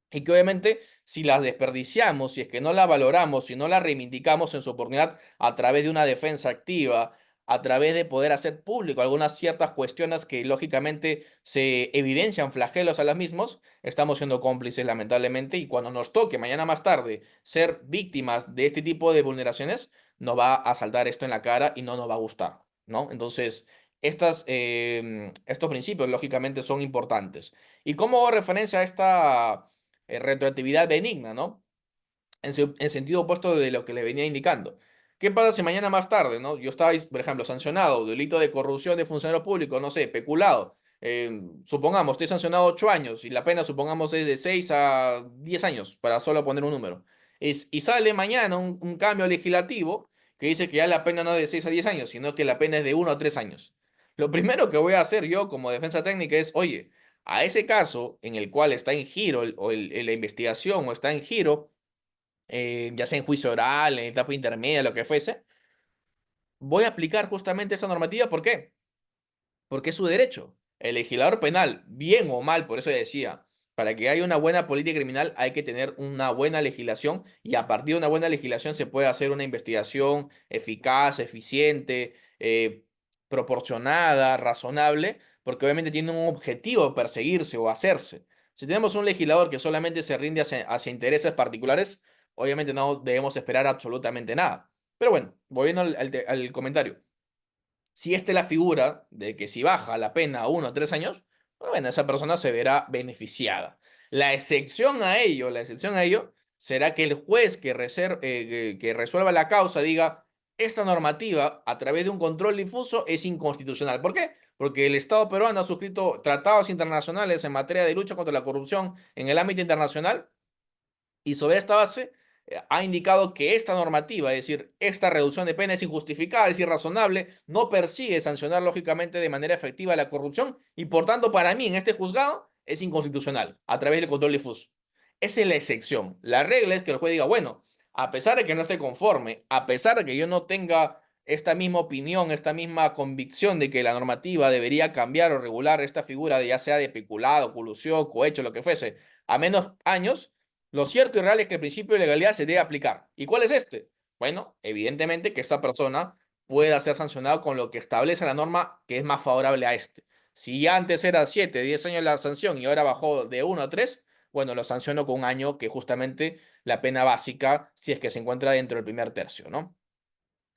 B: y que obviamente si las desperdiciamos, si es que no la valoramos, si no la reivindicamos en su oportunidad a través de una defensa activa, a través de poder hacer público algunas ciertas cuestiones que lógicamente se evidencian flagelos a las mismos, estamos siendo cómplices lamentablemente y cuando nos toque mañana más tarde ser víctimas de este tipo de vulneraciones, nos va a saltar esto en la cara y no nos va a gustar, ¿no? Entonces, estos principios lógicamente son importantes. ¿Y cómo hago referencia a esta retroactividad benigna, ¿no? En sentido opuesto de lo que le venía indicando? ¿Qué pasa si mañana más tarde, ¿no? Yo estaba, por ejemplo, sancionado, delito de corrupción de funcionario público, no sé, peculado. Supongamos, estoy sancionado 8 años y la pena, supongamos, es de 6 a 10 años, para solo poner un número. Y sale mañana un cambio legislativo que dice que ya la pena no es de 6 a 10 años, sino que la pena es de 1 a 3 años. Lo primero que voy a hacer yo como defensa técnica es, oye, a ese caso en el cual está en giro la investigación o está en giro, ya sea en juicio oral, en etapa intermedia, lo que fuese, voy a aplicar justamente esa normativa. ¿Por qué? Porque es su derecho. El legislador penal, bien o mal, por eso decía, para que haya una buena política criminal hay que tener una buena legislación y a partir de una buena legislación se puede hacer una investigación eficaz, eficiente, proporcionada, razonable, porque obviamente tiene un objetivo perseguirse o hacerse. Si tenemos un legislador que solamente se rinde hacia intereses particulares, obviamente no debemos esperar absolutamente nada. Pero bueno, volviendo al comentario. Si esta es la figura de que si baja la pena a 1 o 3 años, bueno, esa persona se verá beneficiada. La excepción a ello será que el juez que resuelva la causa diga, esta normativa a través de un control difuso es inconstitucional. ¿Por qué? Porque el Estado peruano ha suscrito tratados internacionales en materia de lucha contra la corrupción en el ámbito internacional y sobre esta base ha indicado que esta normativa, es decir, esta reducción de pena es injustificada, es irrazonable, no persigue sancionar lógicamente de manera efectiva la corrupción y por tanto para mí en este juzgado es inconstitucional a través del control difuso. Esa es la excepción. La regla es que el juez diga, bueno, a pesar de que no esté conforme, a pesar de que yo no tenga esta misma opinión, esta misma convicción de que la normativa debería cambiar o regular esta figura de ya sea de peculado, colusión, cohecho, lo que fuese, a menos años, lo cierto y real es que el principio de legalidad se debe aplicar. ¿Y cuál es este? Bueno, evidentemente que esta persona pueda ser sancionado con lo que establece la norma que es más favorable a este. Si antes era 7, 10 años la sanción y ahora bajó de 1 a 3, bueno, lo sanciono con un año, que justamente la pena básica, si es que se encuentra dentro del primer tercio, ¿no?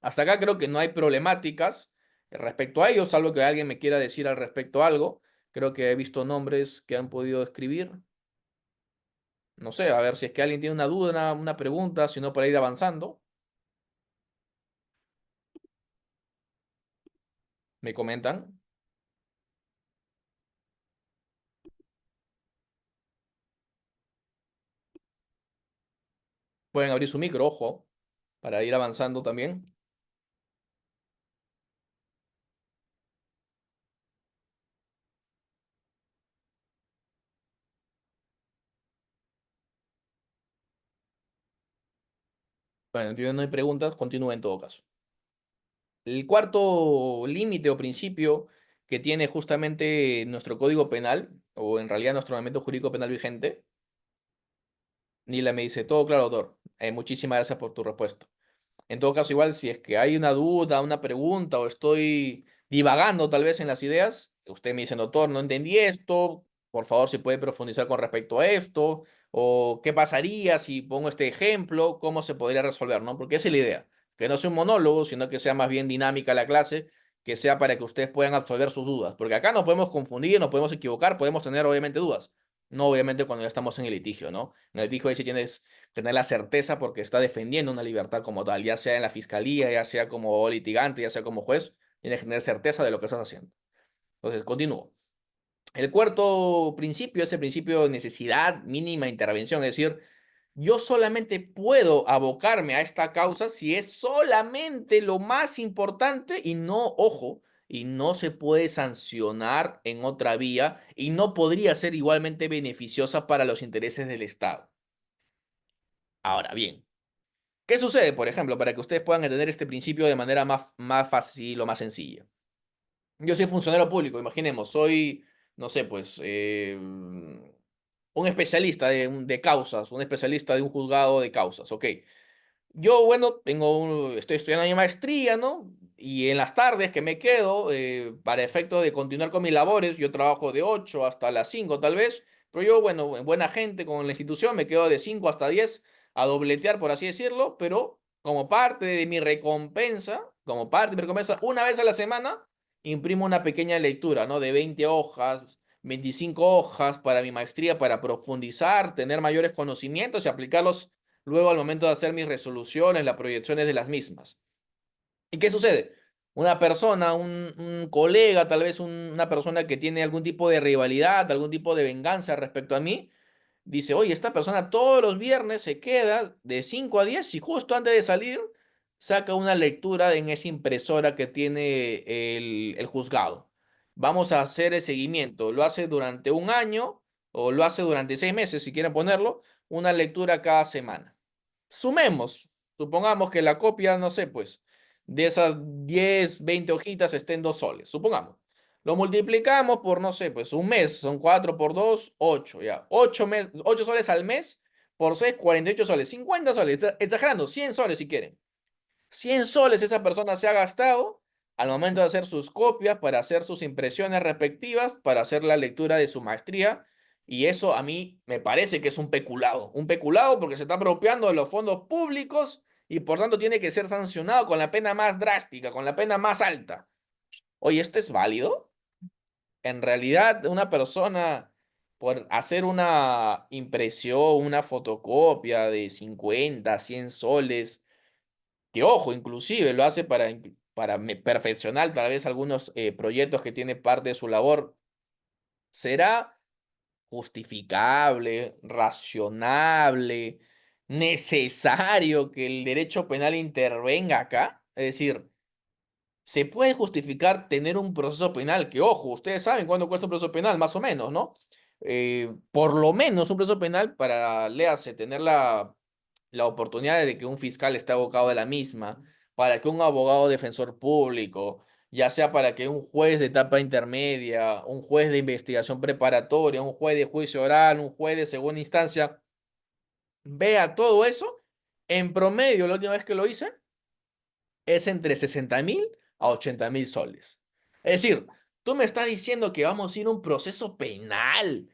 B: Hasta acá creo que no hay problemáticas respecto a ello, salvo que alguien me quiera decir al respecto algo. Creo que he visto nombres que han podido escribir. No sé, a ver si es que alguien tiene una duda, una pregunta, si no para ir avanzando. Me comentan. Pueden abrir su micro, ojo, para ir avanzando también. Bueno, entiendo, no hay preguntas, continúa en todo caso. El cuarto límite o principio que tiene justamente nuestro Código Penal, o en realidad nuestro ordenamiento jurídico penal vigente, Nila me dice, todo claro, doctor. Muchísimas gracias por tu respuesta. En todo caso, igual, si es que hay una duda, una pregunta o estoy divagando tal vez en las ideas, usted me dice, doctor, no entendí esto, por favor, si puede profundizar con respecto a esto, o qué pasaría si pongo este ejemplo, cómo se podría resolver, ¿no? Porque esa es la idea, que no sea un monólogo, sino que sea más bien dinámica la clase, que sea para que ustedes puedan absolver sus dudas, porque acá nos podemos confundir, nos podemos equivocar, podemos tener obviamente dudas, no obviamente cuando ya estamos en el litigio, ¿no? En el litigio ahí sí tienes tener la certeza porque está defendiendo una libertad como tal, ya sea en la fiscalía, ya sea como litigante, ya sea como juez, tienes que tener certeza de lo que estás haciendo. Entonces, continúo. El cuarto principio es el principio de necesidad mínima intervención, es decir, yo solamente puedo abocarme a esta causa si es solamente lo más importante y no, ojo, y no se puede sancionar en otra vía y no podría ser igualmente beneficiosa para los intereses del Estado. Ahora bien, ¿qué sucede, por ejemplo, para que ustedes puedan entender este principio de manera más fácil o más sencilla? Yo soy funcionario público, imaginemos, soy, no sé, pues, un especialista de causas, un especialista de un juzgado de causas, ok. Yo, bueno, estoy estudiando mi maestría, ¿no? Y en las tardes que me quedo, para efecto de continuar con mis labores, yo trabajo de 8 hasta las 5 tal vez, pero yo, bueno, en buena gente con la institución, me quedo de 5 hasta 10 a dobletear, por así decirlo, pero como parte de mi recompensa, una vez a la semana, imprimo una pequeña lectura, ¿no? De 20 hojas, 25 hojas para mi maestría, para profundizar, tener mayores conocimientos y aplicarlos luego al momento de hacer mis resoluciones, las proyecciones de las mismas. ¿Y qué sucede? Una persona, un colega, tal vez una persona que tiene algún tipo de rivalidad, algún tipo de venganza respecto a mí, dice, oye, esta persona todos los viernes se queda de 5 a 10 y justo antes de salir saca una lectura en esa impresora que tiene el juzgado. Vamos a hacer el seguimiento. Lo hace durante un año o lo hace durante 6 meses, si quieren ponerlo, una lectura cada semana. Sumemos, supongamos que la copia, no sé, pues, de esas 10 20 hojitas esté en 2 soles, supongamos. Lo multiplicamos por, no sé, pues un mes, son 4 por 2 8 ya. 8 soles al mes por 6, 48 soles, 50 soles, exagerando, 100 soles si quieren. 100 soles esa persona se ha gastado al momento de hacer sus copias, para hacer sus impresiones respectivas, para hacer la lectura de su maestría. Y eso a mí me parece que es un peculado porque se está apropiando de los fondos públicos y por tanto tiene que ser sancionado con la pena más drástica, con la pena más alta. Oye, ¿esto es válido? En realidad, una persona por hacer una impresión, una fotocopia de 50 100 soles, que ojo, inclusive lo hace para perfeccionar tal vez algunos proyectos que tiene parte de su labor, ¿será justificable, racionable, necesario que el derecho penal intervenga acá? Es decir, se puede justificar tener un proceso penal, que ojo, ustedes saben cuánto cuesta un proceso penal, más o menos, ¿no? Por lo menos un proceso penal para, léase, tener la oportunidad de que un fiscal esté abogado de la misma, para que un abogado defensor público, ya sea para que un juez de etapa intermedia, un juez de investigación preparatoria, un juez de juicio oral, un juez de segunda instancia, vea todo eso, en promedio, la última vez que lo hice, es entre 60.000 a 80.000 soles. Es decir, tú me estás diciendo que vamos a ir a un proceso penal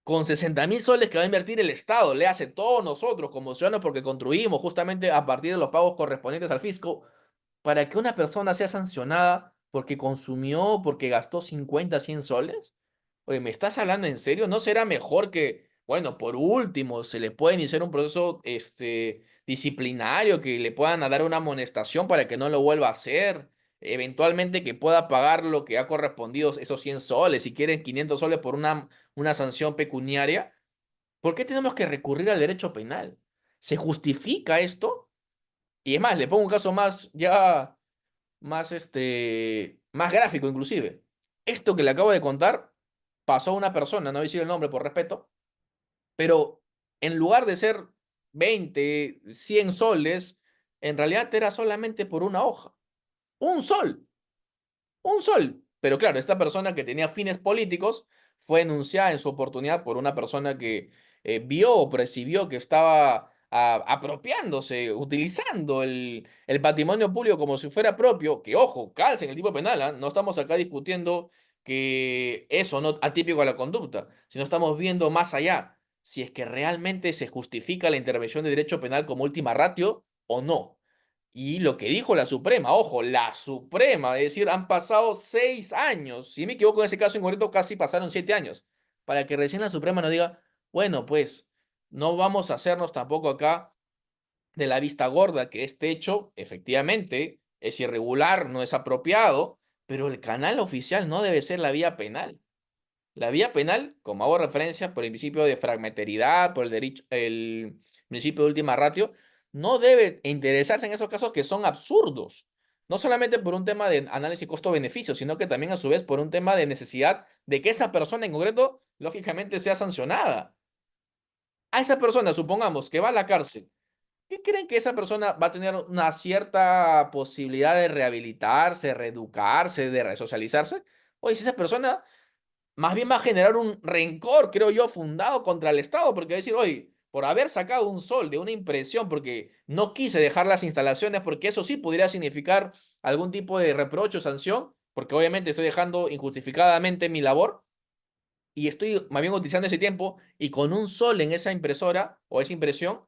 B: con 60.000 soles que va a invertir el Estado, le hace todos nosotros como ciudadanos porque construimos justamente a partir de los pagos correspondientes al fisco, para que una persona sea sancionada porque consumió, porque gastó 50, 100 soles. Oye, ¿me estás hablando en serio? ¿No será mejor que, bueno, por último, se le pueda iniciar un proceso disciplinario, que le puedan dar una amonestación para que no lo vuelva a hacer? Eventualmente que pueda pagar lo que ha correspondido, esos 100 soles, si quieren 500 soles por una sanción pecuniaria. ¿Por qué tenemos que recurrir al derecho penal? ¿Se justifica esto? Y es más, le pongo un caso más, ya más gráfico inclusive. Esto que le acabo de contar pasó a una persona, no voy a decir el nombre por respeto, pero en lugar de ser 20 100 soles, en realidad era solamente por una hoja. Un sol. Un sol. Pero claro, esta persona que tenía fines políticos fue denunciada en su oportunidad por una persona que vio o percibió que estaba apropiándose, utilizando el patrimonio público como si fuera propio, que ojo, calce en el tipo penal, ¿ah? No estamos acá discutiendo que eso no atípico a la conducta, sino estamos viendo más allá, si es que realmente se justifica la intervención de derecho penal como última ratio o no. Y lo que dijo la Suprema, ojo, la Suprema, es decir, han pasado 6 años, si me equivoco en ese caso en concreto casi pasaron 7 años, para que recién la Suprema nos diga, bueno, pues no vamos a hacernos tampoco acá de la vista gorda, que este hecho efectivamente es irregular, no es apropiado, pero el canal oficial no debe ser la vía penal. La vía penal, como hago referencia por el principio de fragmentaridad, por el principio de última ratio, no debe interesarse en esos casos que son absurdos. No solamente por un tema de análisis costo-beneficio, sino que también a su vez por un tema de necesidad de que esa persona en concreto, lógicamente, sea sancionada. A esa persona, supongamos que va a la cárcel, ¿qué creen que esa persona va a tener una cierta posibilidad de rehabilitarse, reeducarse, de resocializarse? Oye, si esa persona más bien va a generar un rencor, creo yo, fundado contra el Estado, porque va a decir, oye, por haber sacado un sol de una impresión, porque no quise dejar las instalaciones, porque eso sí podría significar algún tipo de reproche o sanción, porque obviamente estoy dejando injustificadamente mi labor y estoy más bien utilizando ese tiempo y con un sol en esa impresora o esa impresión,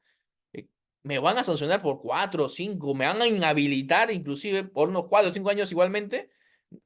B: eh, me van a sancionar por 4 o 5, me van a inhabilitar inclusive por unos 4 o 5 años igualmente.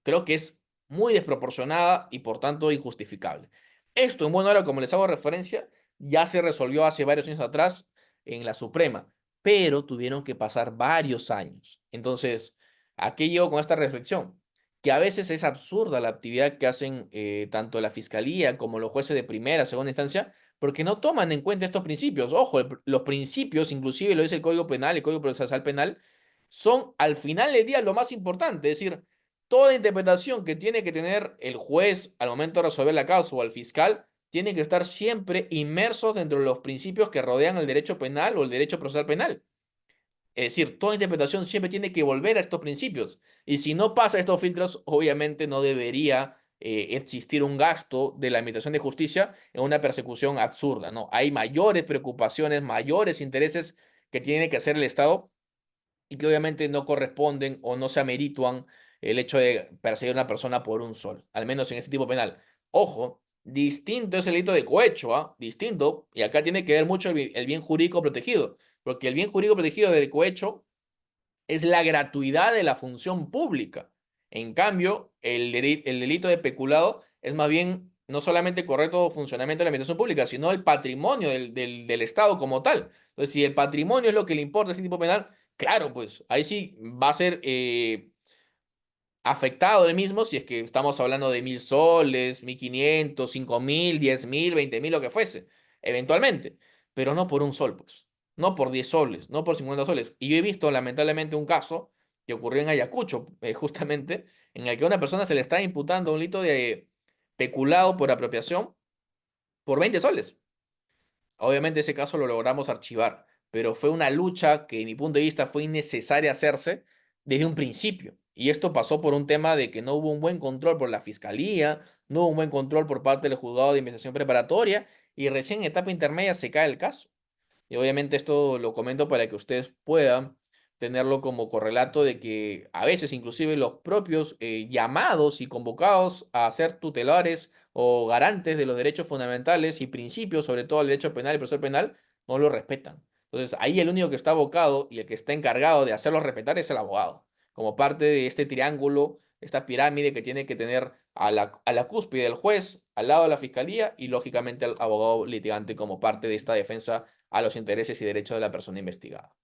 B: Creo que es muy desproporcionada y por tanto injustificable. Esto, en buena hora, como les hago referencia, ya se resolvió hace varios años atrás en la Suprema, pero tuvieron que pasar varios años. Entonces, ¿a qué llego con esta reflexión? Que a veces es absurda la actividad que hacen tanto la Fiscalía como los jueces de primera, segunda instancia, porque no toman en cuenta estos principios. Ojo, los principios, inclusive lo dice el Código Penal, el Código Procesal Penal, son al final del día lo más importante. Es decir, toda interpretación que tiene que tener el juez al momento de resolver la causa o el fiscal tiene que estar siempre inmerso dentro de los principios que rodean el derecho penal o el derecho procesal penal. Es decir, toda interpretación siempre tiene que volver a estos principios. Y si no pasa estos filtros, obviamente no debería existir un gasto de la Administración de Justicia en una persecución absurda, ¿no? Hay mayores preocupaciones, mayores intereses que tiene que hacer el Estado y que obviamente no corresponden o no se amerituan el hecho de perseguir a una persona por un sol, al menos en este tipo penal. Ojo, distinto es el delito de cohecho, ¿ah? Distinto, y acá tiene que ver mucho el bien jurídico protegido, porque el bien jurídico protegido del cohecho es la gratuidad de la función pública. En cambio, el delito de peculado es más bien no solamente correcto funcionamiento de la administración pública, sino el patrimonio del Estado como tal. Entonces, si el patrimonio es lo que le importa a este tipo penal, claro, pues ahí sí va a ser afectado el mismo si es que estamos hablando de 1.000 soles, 1.500, 5.000, 10.000, 20.000, lo que fuese, eventualmente, pero no por un sol, pues, no por 10 soles, no por 50 soles. Y yo he visto lamentablemente un caso que ocurrió en Ayacucho, justamente, en el que a una persona se le está imputando un delito de peculado por apropiación por 20 soles. Obviamente ese caso lo logramos archivar, pero fue una lucha que, en mi punto de vista, fue innecesaria hacerse desde un principio. Y esto pasó por un tema de que no hubo un buen control por la fiscalía, no hubo un buen control por parte del juzgado de investigación preparatoria, y recién en etapa intermedia se cae el caso. Y obviamente esto lo comento para que ustedes puedan tenerlo como correlato de que a veces inclusive los propios llamados y convocados a ser tutelares o garantes de los derechos fundamentales y principios, sobre todo el derecho penal y procesal penal, no lo respetan. Entonces ahí el único que está abocado y el que está encargado de hacerlo respetar es el abogado, como parte de este triángulo, esta pirámide que tiene que tener a la cúspide del juez, al lado de la fiscalía y lógicamente al abogado litigante como parte de esta defensa a los intereses y derechos de la persona investigada.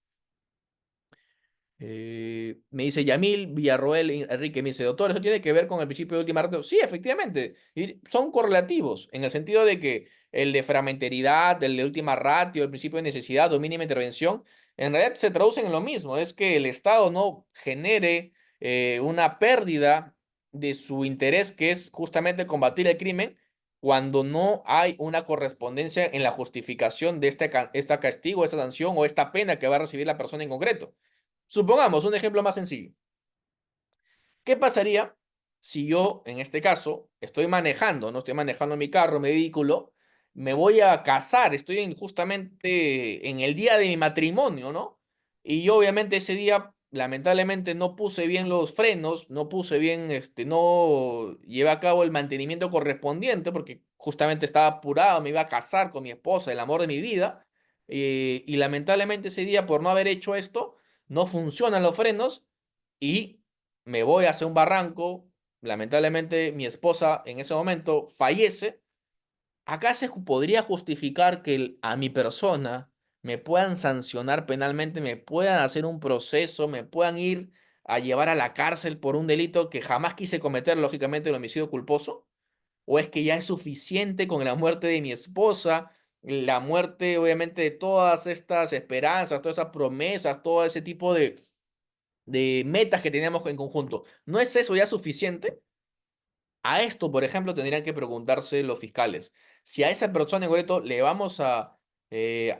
B: Me dice Yamil Villarroel Enrique, me dice, doctor, ¿eso tiene que ver con el principio de última ratio? Sí, efectivamente, y son correlativos, en el sentido de que el de fragmentaridad, el de última ratio, el principio de necesidad o mínima intervención, en realidad se traducen en lo mismo, es que el Estado no genere una pérdida de su interés, que es justamente combatir el crimen, cuando no hay una correspondencia en la justificación de este castigo, esta sanción o esta pena que va a recibir la persona en concreto. Supongamos un ejemplo más sencillo. ¿Qué pasaría si yo, en este caso, estoy manejando, no estoy manejando mi carro, mi vehículo, me voy a casar, justamente en el día de mi matrimonio, ¿no? Y yo obviamente ese día, lamentablemente, no puse bien los frenos, no puse bien, no llevé a cabo el mantenimiento correspondiente porque justamente estaba apurado, me iba a casar con mi esposa, el amor de mi vida, y lamentablemente ese día, por no haber hecho esto, no funcionan los frenos y me voy hacia un barranco, lamentablemente mi esposa en ese momento fallece. Acá se podría justificar que a mi persona me puedan sancionar penalmente, me puedan hacer un proceso, me puedan ir a llevar a la cárcel por un delito que jamás quise cometer, lógicamente el homicidio culposo, o es que ya es suficiente con la muerte de mi esposa, la muerte obviamente de todas estas esperanzas, todas esas promesas, todo ese tipo de metas que teníamos en conjunto. ¿No es eso ya suficiente? A esto, por ejemplo, tendrían que preguntarse los fiscales. Si a esa persona en concreto le vamos a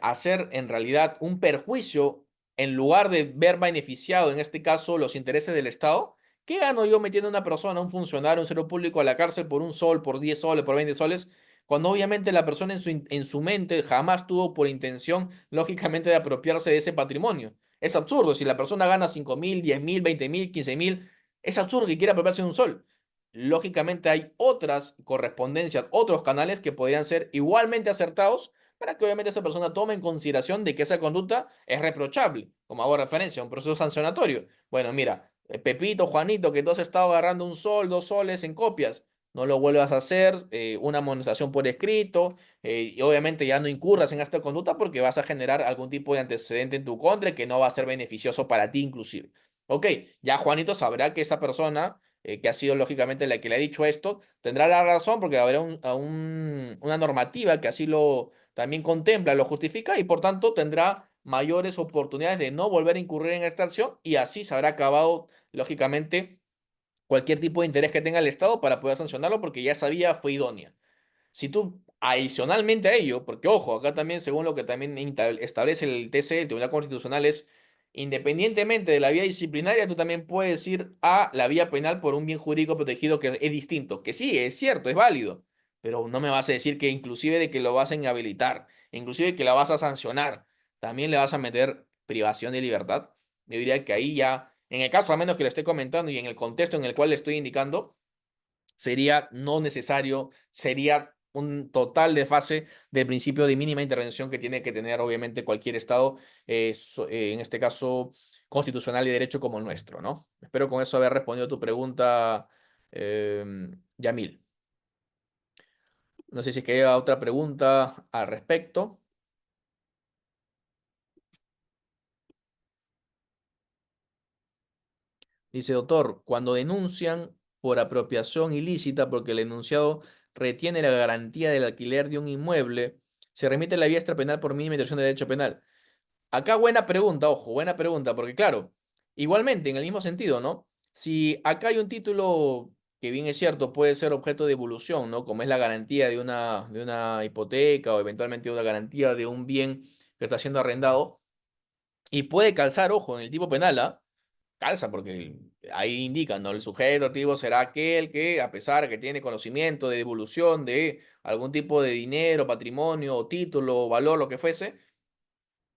B: hacer en realidad un perjuicio en lugar de ver beneficiado, en este caso, los intereses del Estado, ¿qué gano yo metiendo a una persona, un funcionario, un servidor público a la cárcel por un sol, por 10 soles, por 20 soles? Cuando obviamente la persona en su mente jamás tuvo por intención, lógicamente, de apropiarse de ese patrimonio. Es absurdo. Si la persona gana 5.000, 10.000, 20.000, 15.000, es absurdo que quiera apropiarse de un sol. Lógicamente hay otras correspondencias, otros canales que podrían ser igualmente acertados para que obviamente esa persona tome en consideración de que esa conducta es reprochable, como hago referencia a un proceso sancionatorio. Bueno, mira, Pepito, Juanito, que tú has estado agarrando un sol, 2 soles en copias, no lo vuelvas a hacer, una amonestación por escrito, y obviamente ya no incurras en esta conducta porque vas a generar algún tipo de antecedente en tu contra que no va a ser beneficioso para ti inclusive. Ok, ya Juanito sabrá que esa persona que ha sido lógicamente la que le ha dicho esto, tendrá la razón porque habrá una normativa que así lo también contempla, lo justifica y por tanto tendrá mayores oportunidades de no volver a incurrir en esta acción y así se habrá acabado lógicamente cualquier tipo de interés que tenga el Estado para poder sancionarlo porque ya sabía fue idónea. Si tú, adicionalmente a ello, porque ojo, acá también, según lo que también establece el TC, el Tribunal Constitucional, es independientemente de la vía disciplinaria, tú también puedes ir a la vía penal por un bien jurídico protegido que es distinto. Que sí, es cierto, es válido, pero no me vas a decir que inclusive de que lo vas a inhabilitar, inclusive que la vas a sancionar, también le vas a meter privación de libertad. Yo diría que ahí ya, en el caso al menos que le esté comentando y en el contexto en el cual le estoy indicando, sería no necesario, sería un total desfase del principio de mínima intervención que tiene que tener obviamente cualquier Estado, en este caso constitucional y derecho como el nuestro, ¿no? Espero con eso haber respondido a tu pregunta, Yamil. No sé si es que hay otra pregunta al respecto. Dice, doctor, cuando denuncian por apropiación ilícita porque el enunciado retiene la garantía del alquiler de un inmueble, se remite a la vía extrapenal por mínima intervención de derecho penal. Acá buena pregunta, ojo, buena pregunta, porque claro, igualmente, en el mismo sentido, ¿no? Si acá hay un título que bien es cierto, puede ser objeto de evolución, ¿no? Como es la garantía de una hipoteca o eventualmente una garantía de un bien que está siendo arrendado, y puede calzar, ojo, en el tipo penal, ¿ah? Calza, porque ahí indican, ¿no? El sujeto activo será aquel que, a pesar de que tiene conocimiento de devolución de algún tipo de dinero, patrimonio, título, valor, lo que fuese,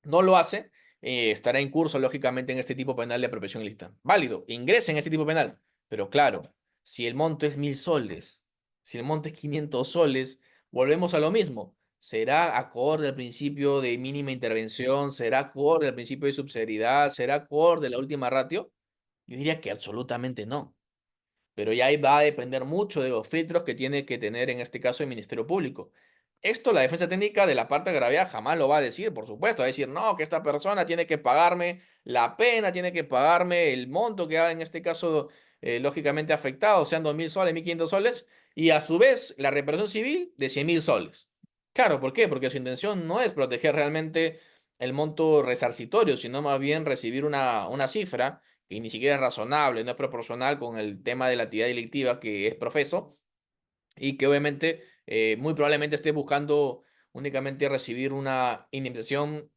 B: no lo hace, estará en curso, lógicamente, en este tipo penal de apropiación ilícita. Válido, ingrese en ese tipo penal. Pero claro, si el monto es 1.000 soles, si el monto es 500 soles, volvemos a lo mismo. ¿Será acorde al principio de mínima intervención? ¿Será acorde al principio de subsidiariedad? ¿Será acorde a la última ratio? Yo diría que absolutamente no. Pero ya ahí va a depender mucho de los filtros que tiene que tener en este caso el Ministerio Público. Esto la defensa técnica de la parte de gravedad jamás lo va a decir, por supuesto, va a decir, no, que esta persona tiene que pagarme la pena, tiene que pagarme el monto que ha en este caso lógicamente afectado, sean 2.000 soles, 1.500 soles, y a su vez la reparación civil de 100.000 soles. Claro, ¿por qué? Porque su intención no es proteger realmente el monto resarcitorio, sino más bien recibir una cifra que ni siquiera es razonable, no es proporcional con el tema de la actividad delictiva que es profeso y que obviamente muy probablemente esté buscando únicamente recibir una indemnización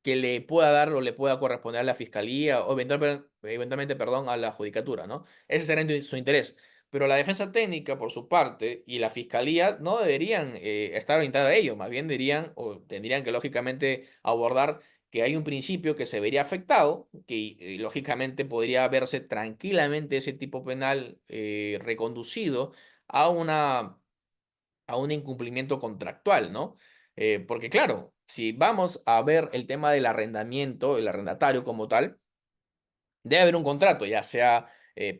B: que le pueda dar o le pueda corresponder a la fiscalía o eventualmente, perdón, a la judicatura, ¿no? Ese será su interés. Pero la defensa técnica, por su parte, y la fiscalía no deberían estar orientadas a ello, más bien dirían o tendrían que lógicamente abordar que hay un principio que se vería afectado, que lógicamente podría verse tranquilamente ese tipo penal reconducido a a un incumplimiento contractual, ¿no? Porque claro, si vamos a ver el tema del arrendamiento, el arrendatario como tal, debe haber un contrato, ya sea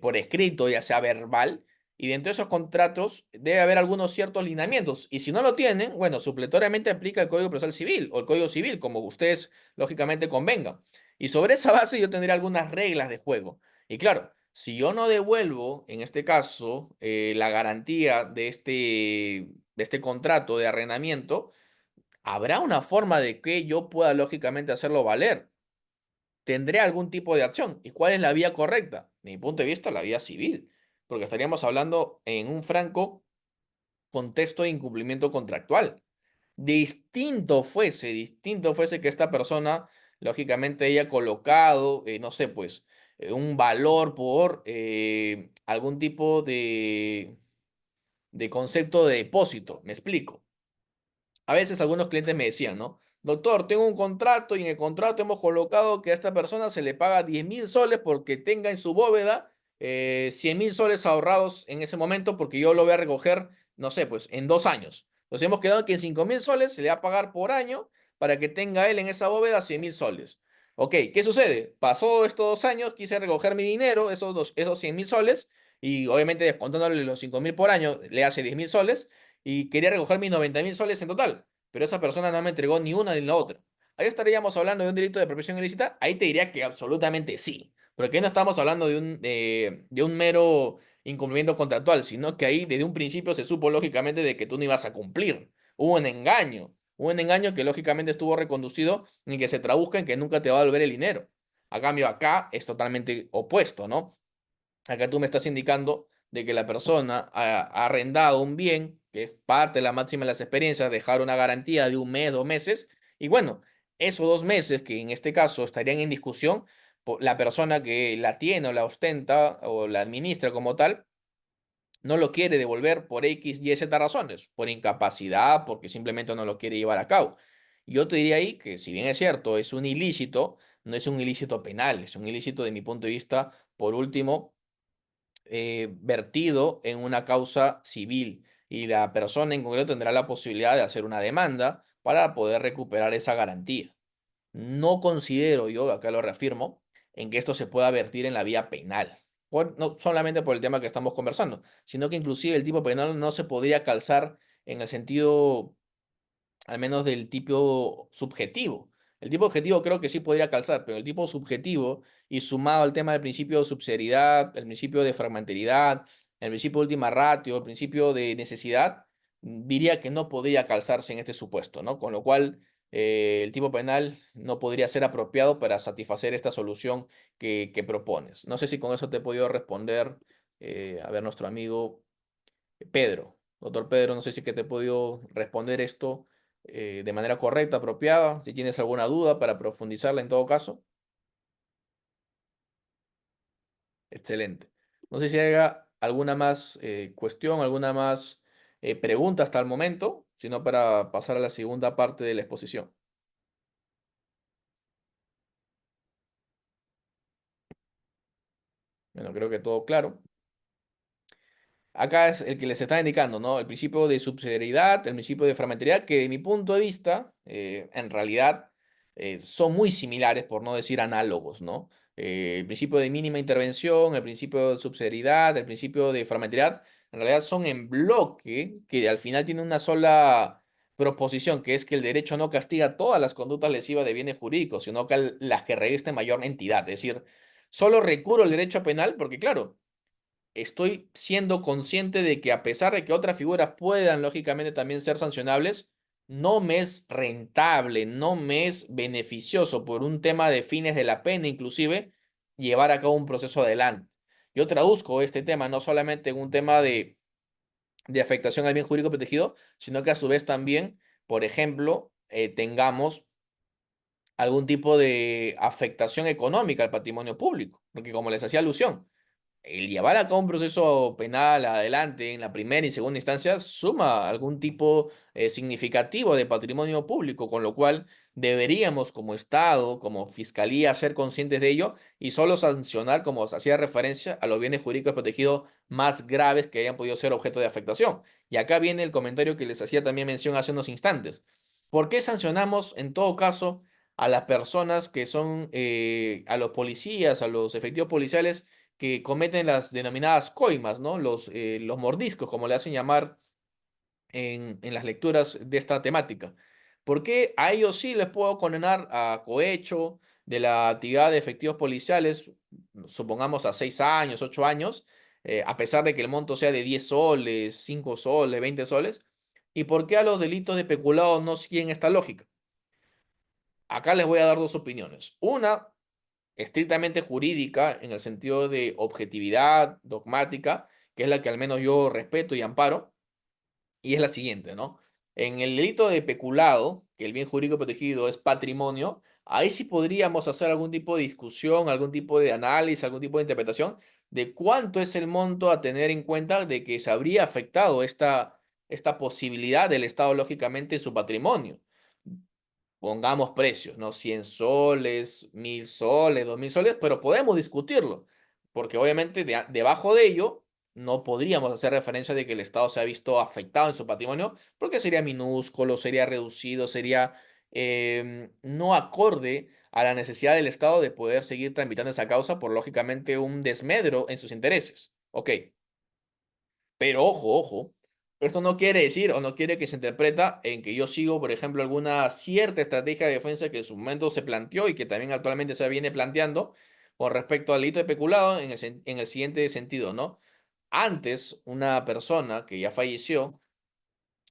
B: por escrito, ya sea verbal, y dentro de esos contratos debe haber algunos ciertos lineamientos. Y si no lo tienen, bueno, supletoriamente aplica el Código Procesal Civil o el Código Civil, como ustedes lógicamente convengan. Y sobre esa base yo tendría algunas reglas de juego. Y claro, si yo no devuelvo, en este caso, la garantía de este contrato de arrendamiento, habrá una forma de que yo pueda lógicamente hacerlo valer. ¿Tendré algún tipo de acción? ¿Y cuál es la vía correcta? De mi punto de vista, la vía civil, porque estaríamos hablando en un franco contexto de incumplimiento contractual. Distinto fuese que esta persona, lógicamente, haya colocado, no sé, pues, un valor por algún tipo de concepto de depósito. Me explico. A veces algunos clientes me decían, ¿no? Doctor, tengo un contrato y en el contrato hemos colocado que a esta persona se le paga 10.000 soles porque tenga en su bóveda 100.000 soles ahorrados en ese momento porque yo lo voy a recoger, no sé, pues en 2 años. Entonces hemos quedado que en 5.000 soles se le va a pagar por año para que tenga él en esa bóveda 100.000 soles. Ok, ¿qué sucede? Pasó estos 2 años, quise recoger mi dinero, esos 100.000 soles, y obviamente descontándole los 5.000 por año, le hace 10.000 soles y quería recoger mis 90.000 soles en total, pero esa persona no me entregó ni una ni la otra. Ahí estaríamos hablando de un delito de apropiación ilícita. Ahí te diría que absolutamente sí, porque ahí no estamos hablando de un mero incumplimiento contractual, sino que ahí desde un principio se supo lógicamente de que tú no ibas a cumplir. Hubo un engaño que lógicamente estuvo reconducido y que se traduzca en que nunca te va a devolver el dinero. A cambio, acá es totalmente opuesto, ¿no? Acá tú me estás indicando de que la persona ha arrendado un bien, que es parte de la máxima de las experiencias, dejar una garantía de un mes, 2 meses, y bueno, esos 2 meses que en este caso estarían en discusión, la persona que la tiene o la ostenta o la administra como tal, no lo quiere devolver por X, Y, Z razones, por incapacidad, porque simplemente no lo quiere llevar a cabo. Yo te diría ahí que si bien es cierto, es un ilícito, no es un ilícito penal, es un ilícito de mi punto de vista, por último vertido en una causa civil y la persona en concreto tendrá la posibilidad de hacer una demanda para poder recuperar esa garantía. No considero yo, acá lo reafirmo, en que esto se pueda vertir en la vía penal. No solamente por el tema que estamos conversando, sino que inclusive el tipo penal no se podría calzar en el sentido al menos del tipo subjetivo. El tipo objetivo creo que sí podría calzar, pero el tipo subjetivo y sumado al tema del principio de subsidiariedad, el principio de fragmentaridad, el principio de última ratio, el principio de necesidad, diría que no podría calzarse en este supuesto, ¿no? Con lo cual, el tipo penal no podría ser apropiado para satisfacer esta solución que propones. No sé si con eso te he podido responder, a ver, nuestro amigo Pedro. Doctor Pedro, no sé si que te he podido responder esto de manera correcta, apropiada. Si tienes alguna duda para profundizarla en todo caso. Excelente. No sé si haya alguna más cuestión, alguna más pregunta hasta el momento, sino para pasar a la segunda parte de la exposición. Bueno, creo que todo claro. Acá es el que les está indicando, ¿no? El principio de subsidiariedad, el principio de fragmentariedad, que de mi punto de vista, en realidad son muy similares, por no decir análogos, ¿no? El principio de mínima intervención, el principio de subsidiariedad, el principio de fragmentariedad, en realidad son en bloque, que al final tienen una sola proposición, que es que el derecho no castiga todas las conductas lesivas de bienes jurídicos, sino que las que revisten mayor entidad. Es decir, solo recurro al derecho penal porque, claro, estoy siendo consciente de que a pesar de que otras figuras puedan lógicamente también ser sancionables, no me es rentable, no me es beneficioso por un tema de fines de la pena inclusive llevar a cabo un proceso adelante. Yo traduzco este tema no solamente en un tema de afectación al bien jurídico protegido, sino que a su vez también, por ejemplo, tengamos algún tipo de afectación económica al patrimonio público, porque como les hacía alusión, el llevar a cabo un proceso penal adelante en la primera y segunda instancia suma algún tipo significativo de patrimonio público, con lo cual deberíamos como Estado, como Fiscalía, ser conscientes de ello y solo sancionar, como os hacía referencia, a los bienes jurídicos protegidos más graves que hayan podido ser objeto de afectación. Y acá viene el comentario que les hacía también mención hace unos instantes. ¿Por qué sancionamos en todo caso a las personas que son, a los policías, a los efectivos policiales que cometen las denominadas coimas, ¿no? Los mordiscos, como le hacen llamar en las lecturas de esta temática? ¿Por qué a ellos sí les puedo condenar a cohecho de la actividad de efectivos policiales, supongamos a 6 años, 8 años, a pesar de que el monto sea de 10 soles, 5 soles, 20 soles? ¿Y por qué a los delitos de peculado no siguen esta lógica? Acá les voy a dar dos opiniones. Una, estrictamente jurídica, en el sentido de objetividad, dogmática, que es la que al menos yo respeto y amparo, y es la siguiente, ¿no? En el delito de peculado, que el bien jurídico protegido es patrimonio, ahí sí podríamos hacer algún tipo de discusión, algún tipo de análisis, algún tipo de interpretación de cuánto es el monto a tener en cuenta de que se habría afectado esta posibilidad del Estado, lógicamente, en su patrimonio. Pongamos precios, ¿no? 100 soles, 1000 soles, 2000 soles, pero podemos discutirlo, porque obviamente debajo de ello no podríamos hacer referencia de que el Estado se ha visto afectado en su patrimonio, porque sería minúsculo, sería reducido, sería no acorde a la necesidad del Estado de poder seguir tramitando esa causa por, lógicamente, un desmedro en sus intereses. Ok. Pero ojo, ojo, esto no quiere decir o no quiere que se interpreta en que yo sigo, por ejemplo, alguna cierta estrategia de defensa que en su momento se planteó y que también actualmente se viene planteando con respecto al delito de peculado en el siguiente sentido, ¿no? Antes, una persona que ya falleció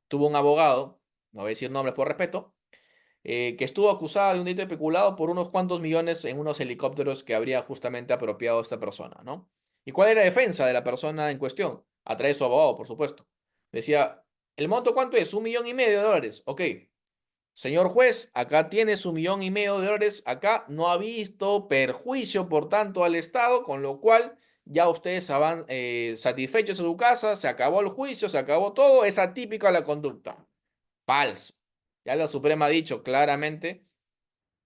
B: tuvo un abogado, no voy a decir nombres por respeto, que estuvo acusada de un delito de peculado por unos cuantos millones en unos helicópteros que habría justamente apropiado esta persona, ¿no? ¿Y cuál era la defensa de la persona en cuestión? A través de su abogado, por supuesto. Decía, ¿el monto cuánto es? $1,500,000. Ok, señor juez, acá tiene $1,500,000. Acá no ha visto perjuicio, por tanto, al Estado, con lo cual ya ustedes van satisfechos en su casa, se acabó el juicio, se acabó todo, es atípica la conducta. Falso. Ya la Suprema ha dicho claramente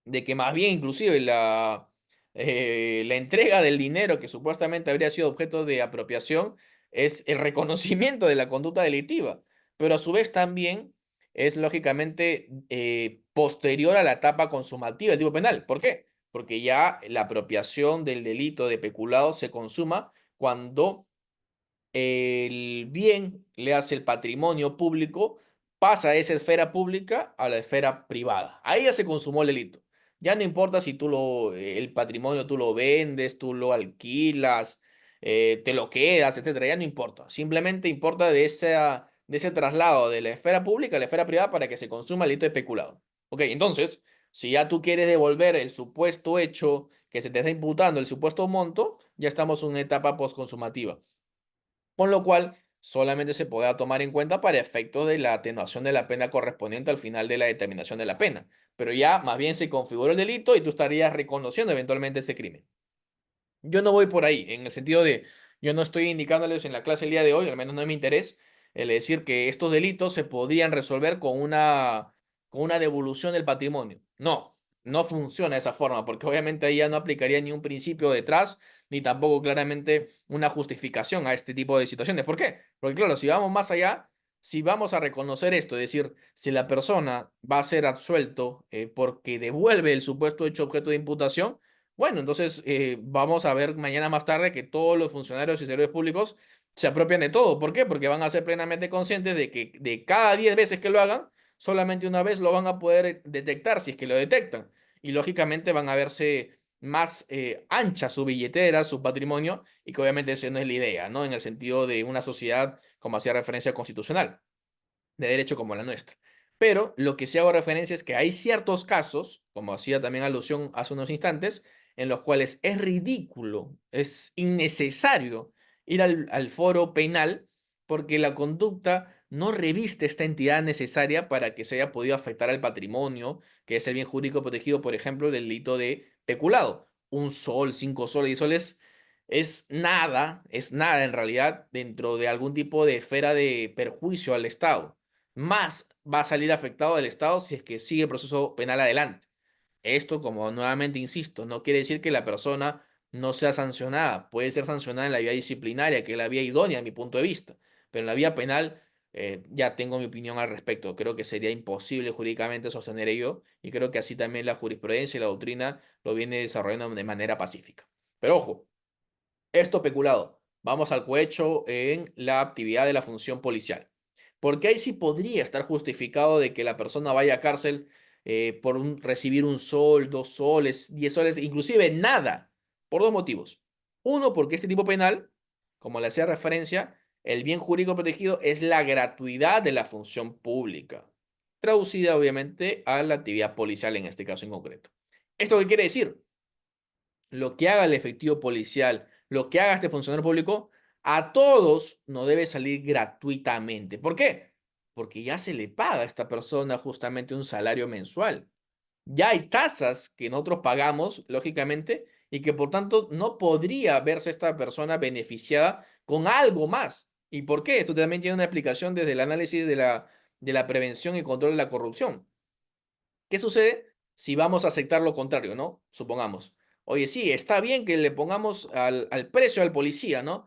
B: de que más bien inclusive la entrega del dinero que supuestamente habría sido objeto de apropiación es el reconocimiento de la conducta delictiva, pero a su vez también es lógicamente posterior a la etapa consumativa del tipo penal. ¿Por qué? Porque ya la apropiación del delito de peculado se consuma cuando el bien, le hace el patrimonio público, pasa de esa esfera pública a la esfera privada. Ahí ya se consumó el delito. Ya no importa si el patrimonio tú lo vendes, tú lo alquilas, te lo quedas, etcétera. Ya no importa. Simplemente importa de ese traslado de la esfera pública a la esfera privada para que se consuma el delito de peculado. Ok, entonces, si ya tú quieres devolver el supuesto hecho que se te está imputando, el supuesto monto, ya estamos en una etapa postconsumativa, con lo cual solamente se podrá tomar en cuenta para efectos de la atenuación de la pena correspondiente al final de la determinación de la pena. Pero ya más bien se configuró el delito y tú estarías reconociendo eventualmente ese crimen. Yo no voy por ahí, en el sentido de, yo no estoy indicándoles en la clase el día de hoy, al menos no es mi interés, el decir que estos delitos se podrían resolver con una devolución del patrimonio. No. no funciona de esa forma, porque obviamente ahí ya no aplicaría ni un principio detrás, ni tampoco claramente una justificación a este tipo de situaciones. ¿Por qué? Porque claro, si vamos más allá, si vamos a reconocer esto, es decir, si la persona va a ser absuelto porque devuelve el supuesto hecho objeto de imputación, bueno, entonces vamos a ver mañana más tarde que todos los funcionarios y servidores públicos se apropian de todo. ¿Por qué? Porque van a ser plenamente conscientes de que de cada 10 veces que lo hagan, solamente una vez lo van a poder detectar si es que lo detectan. Y lógicamente van a verse más ancha su billetera, su patrimonio, y que obviamente esa no es la idea, ¿no? En el sentido de una sociedad, como hacía referencia constitucional, de derecho como la nuestra. Pero lo que sí hago referencia es que hay ciertos casos, como hacía también alusión hace unos instantes, en los cuales es ridículo, es innecesario ir al foro penal porque la conducta no reviste esta entidad necesaria para que se haya podido afectar al patrimonio, que es el bien jurídico protegido, por ejemplo, del delito de peculado. Un sol, 5 soles, 10 soles es nada en realidad dentro de algún tipo de esfera de perjuicio al Estado. Más va a salir afectado el Estado si es que sigue el proceso penal adelante. Esto, como nuevamente insisto, no quiere decir que la persona no sea sancionada. Puede ser sancionada en la vía disciplinaria, que es la vía idónea a mi punto de vista. Pero en la vía penal ya tengo mi opinión al respecto. Creo que sería imposible jurídicamente sostener ello y creo que así también la jurisprudencia y la doctrina lo viene desarrollando de manera pacífica. Pero ojo, esto peculado. Vamos al cohecho en la actividad de la función policial. Porque ahí sí podría estar justificado de que la persona vaya a cárcel por recibir un sol, 2 soles, 10 soles, inclusive nada, por dos motivos. Uno, porque este tipo penal, como le hacía referencia, el bien jurídico protegido es la gratuidad de la función pública, traducida obviamente a la actividad policial en este caso en concreto. ¿Esto qué quiere decir? Lo que haga el efectivo policial, lo que haga este funcionario público, a todos no debe salir gratuitamente. ¿Por qué? Porque ya se le paga a esta persona justamente un salario mensual. Ya hay tasas que nosotros pagamos, lógicamente, y que por tanto no podría verse esta persona beneficiada con algo más. ¿Y por qué? Esto también tiene una explicación desde el análisis de la prevención y control de la corrupción. ¿Qué sucede si vamos a aceptar lo contrario, ¿no? Supongamos, oye, sí, está bien que le pongamos al precio al policía, ¿no?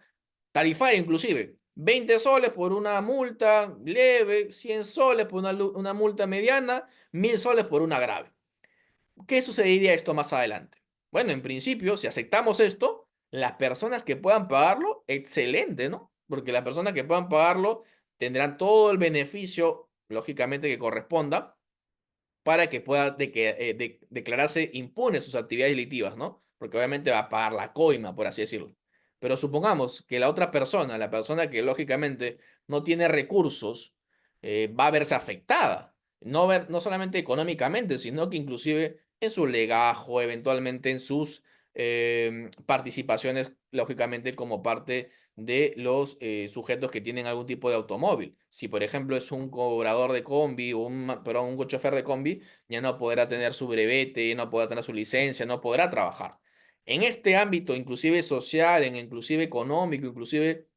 B: Tarifario inclusive, 20 soles por una multa leve, 100 soles por una multa mediana, 1000 soles por una grave. ¿Qué sucedería esto más adelante? Bueno, en principio, si aceptamos esto, las personas que puedan pagarlo, excelente, ¿no? Porque las personas que puedan pagarlo tendrán todo el beneficio, lógicamente, que corresponda para que pueda declararse impune sus actividades delictivas, ¿no? Porque obviamente va a pagar la coima, por así decirlo. Pero supongamos que la otra persona, la persona que lógicamente no tiene recursos, va a verse afectada. No solamente económicamente, sino que inclusive en su legajo, eventualmente en sus participaciones, lógicamente como parte de los sujetos que tienen algún tipo de automóvil. Si, por ejemplo, es un cobrador de combi o un chofer de combi, ya no podrá tener su brevete, no podrá tener su licencia, no podrá trabajar. En este ámbito, inclusive social, inclusive económico, inclusive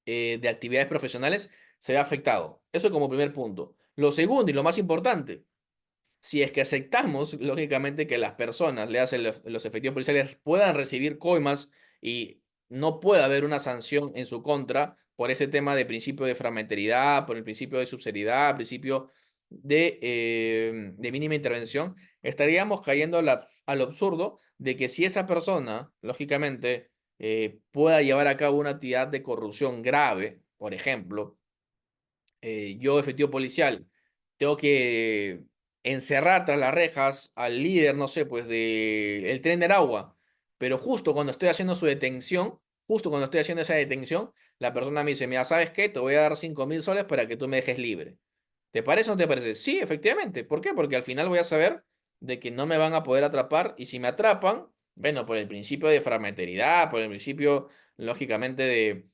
B: de actividades profesionales, se ve afectado. Eso como primer punto. Lo segundo y lo más importante, si es que aceptamos, lógicamente, que las personas, le hacen los efectivos policiales, puedan recibir coimas y no pueda haber una sanción en su contra por ese tema de principio de fragmentariedad, por el principio de subsidiariedad, principio de mínima intervención, estaríamos cayendo al absurdo de que si esa persona, lógicamente, pueda llevar a cabo una actividad de corrupción grave, por ejemplo, yo, efectivo policial, tengo que encerrar tras las rejas al líder, no sé, pues de el Tren de Aragua, pero justo cuando estoy haciendo su detención, justo cuando estoy haciendo esa detención, la persona me dice, mira, ¿sabes qué? Te voy a dar 5000 soles para que tú me dejes libre. ¿Te parece o no te parece? Sí, efectivamente. ¿Por qué? Porque al final voy a saber de que no me van a poder atrapar y si me atrapan, bueno, por el principio de fragmentariedad, por el principio, lógicamente,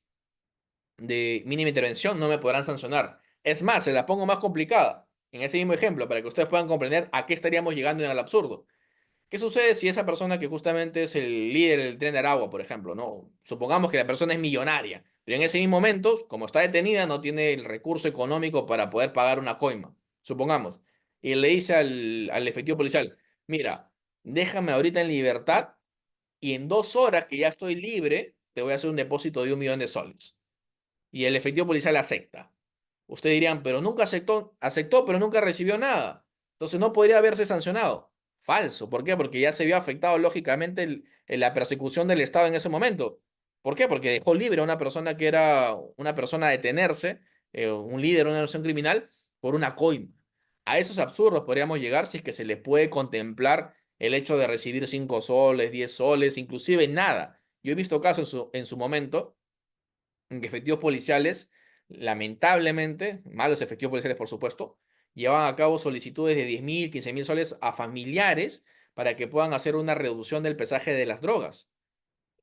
B: de mínima intervención no me podrán sancionar. Es más, se la pongo más complicada. En ese mismo ejemplo, para que ustedes puedan comprender a qué estaríamos llegando en el absurdo. ¿Qué sucede si esa persona que justamente es el líder del Tren de Aragua, por ejemplo, no? Supongamos que la persona es millonaria, pero en ese mismo momento, como está detenida, no tiene el recurso económico para poder pagar una coima, supongamos, y le dice al efectivo policial, mira, déjame ahorita en libertad y en 2 horas que ya estoy libre, te voy a hacer un depósito de 1 millón de soles. Y el efectivo policial acepta. Ustedes dirían, pero nunca aceptó, pero nunca recibió nada. Entonces no podría haberse sancionado. Falso. ¿Por qué? Porque ya se vio afectado lógicamente la persecución del Estado en ese momento. ¿Por qué? Porque dejó libre a una persona que era una persona a detenerse, un líder de una organización criminal, por una coima. A esos absurdos podríamos llegar si es que se le puede contemplar el hecho de recibir 5 soles, 10 soles, inclusive nada. Yo he visto casos en su momento en que efectivos policiales, lamentablemente, malos efectivos policiales por supuesto, llevan a cabo solicitudes de 10.000, 15.000 soles a familiares para que puedan hacer una reducción del pesaje de las drogas.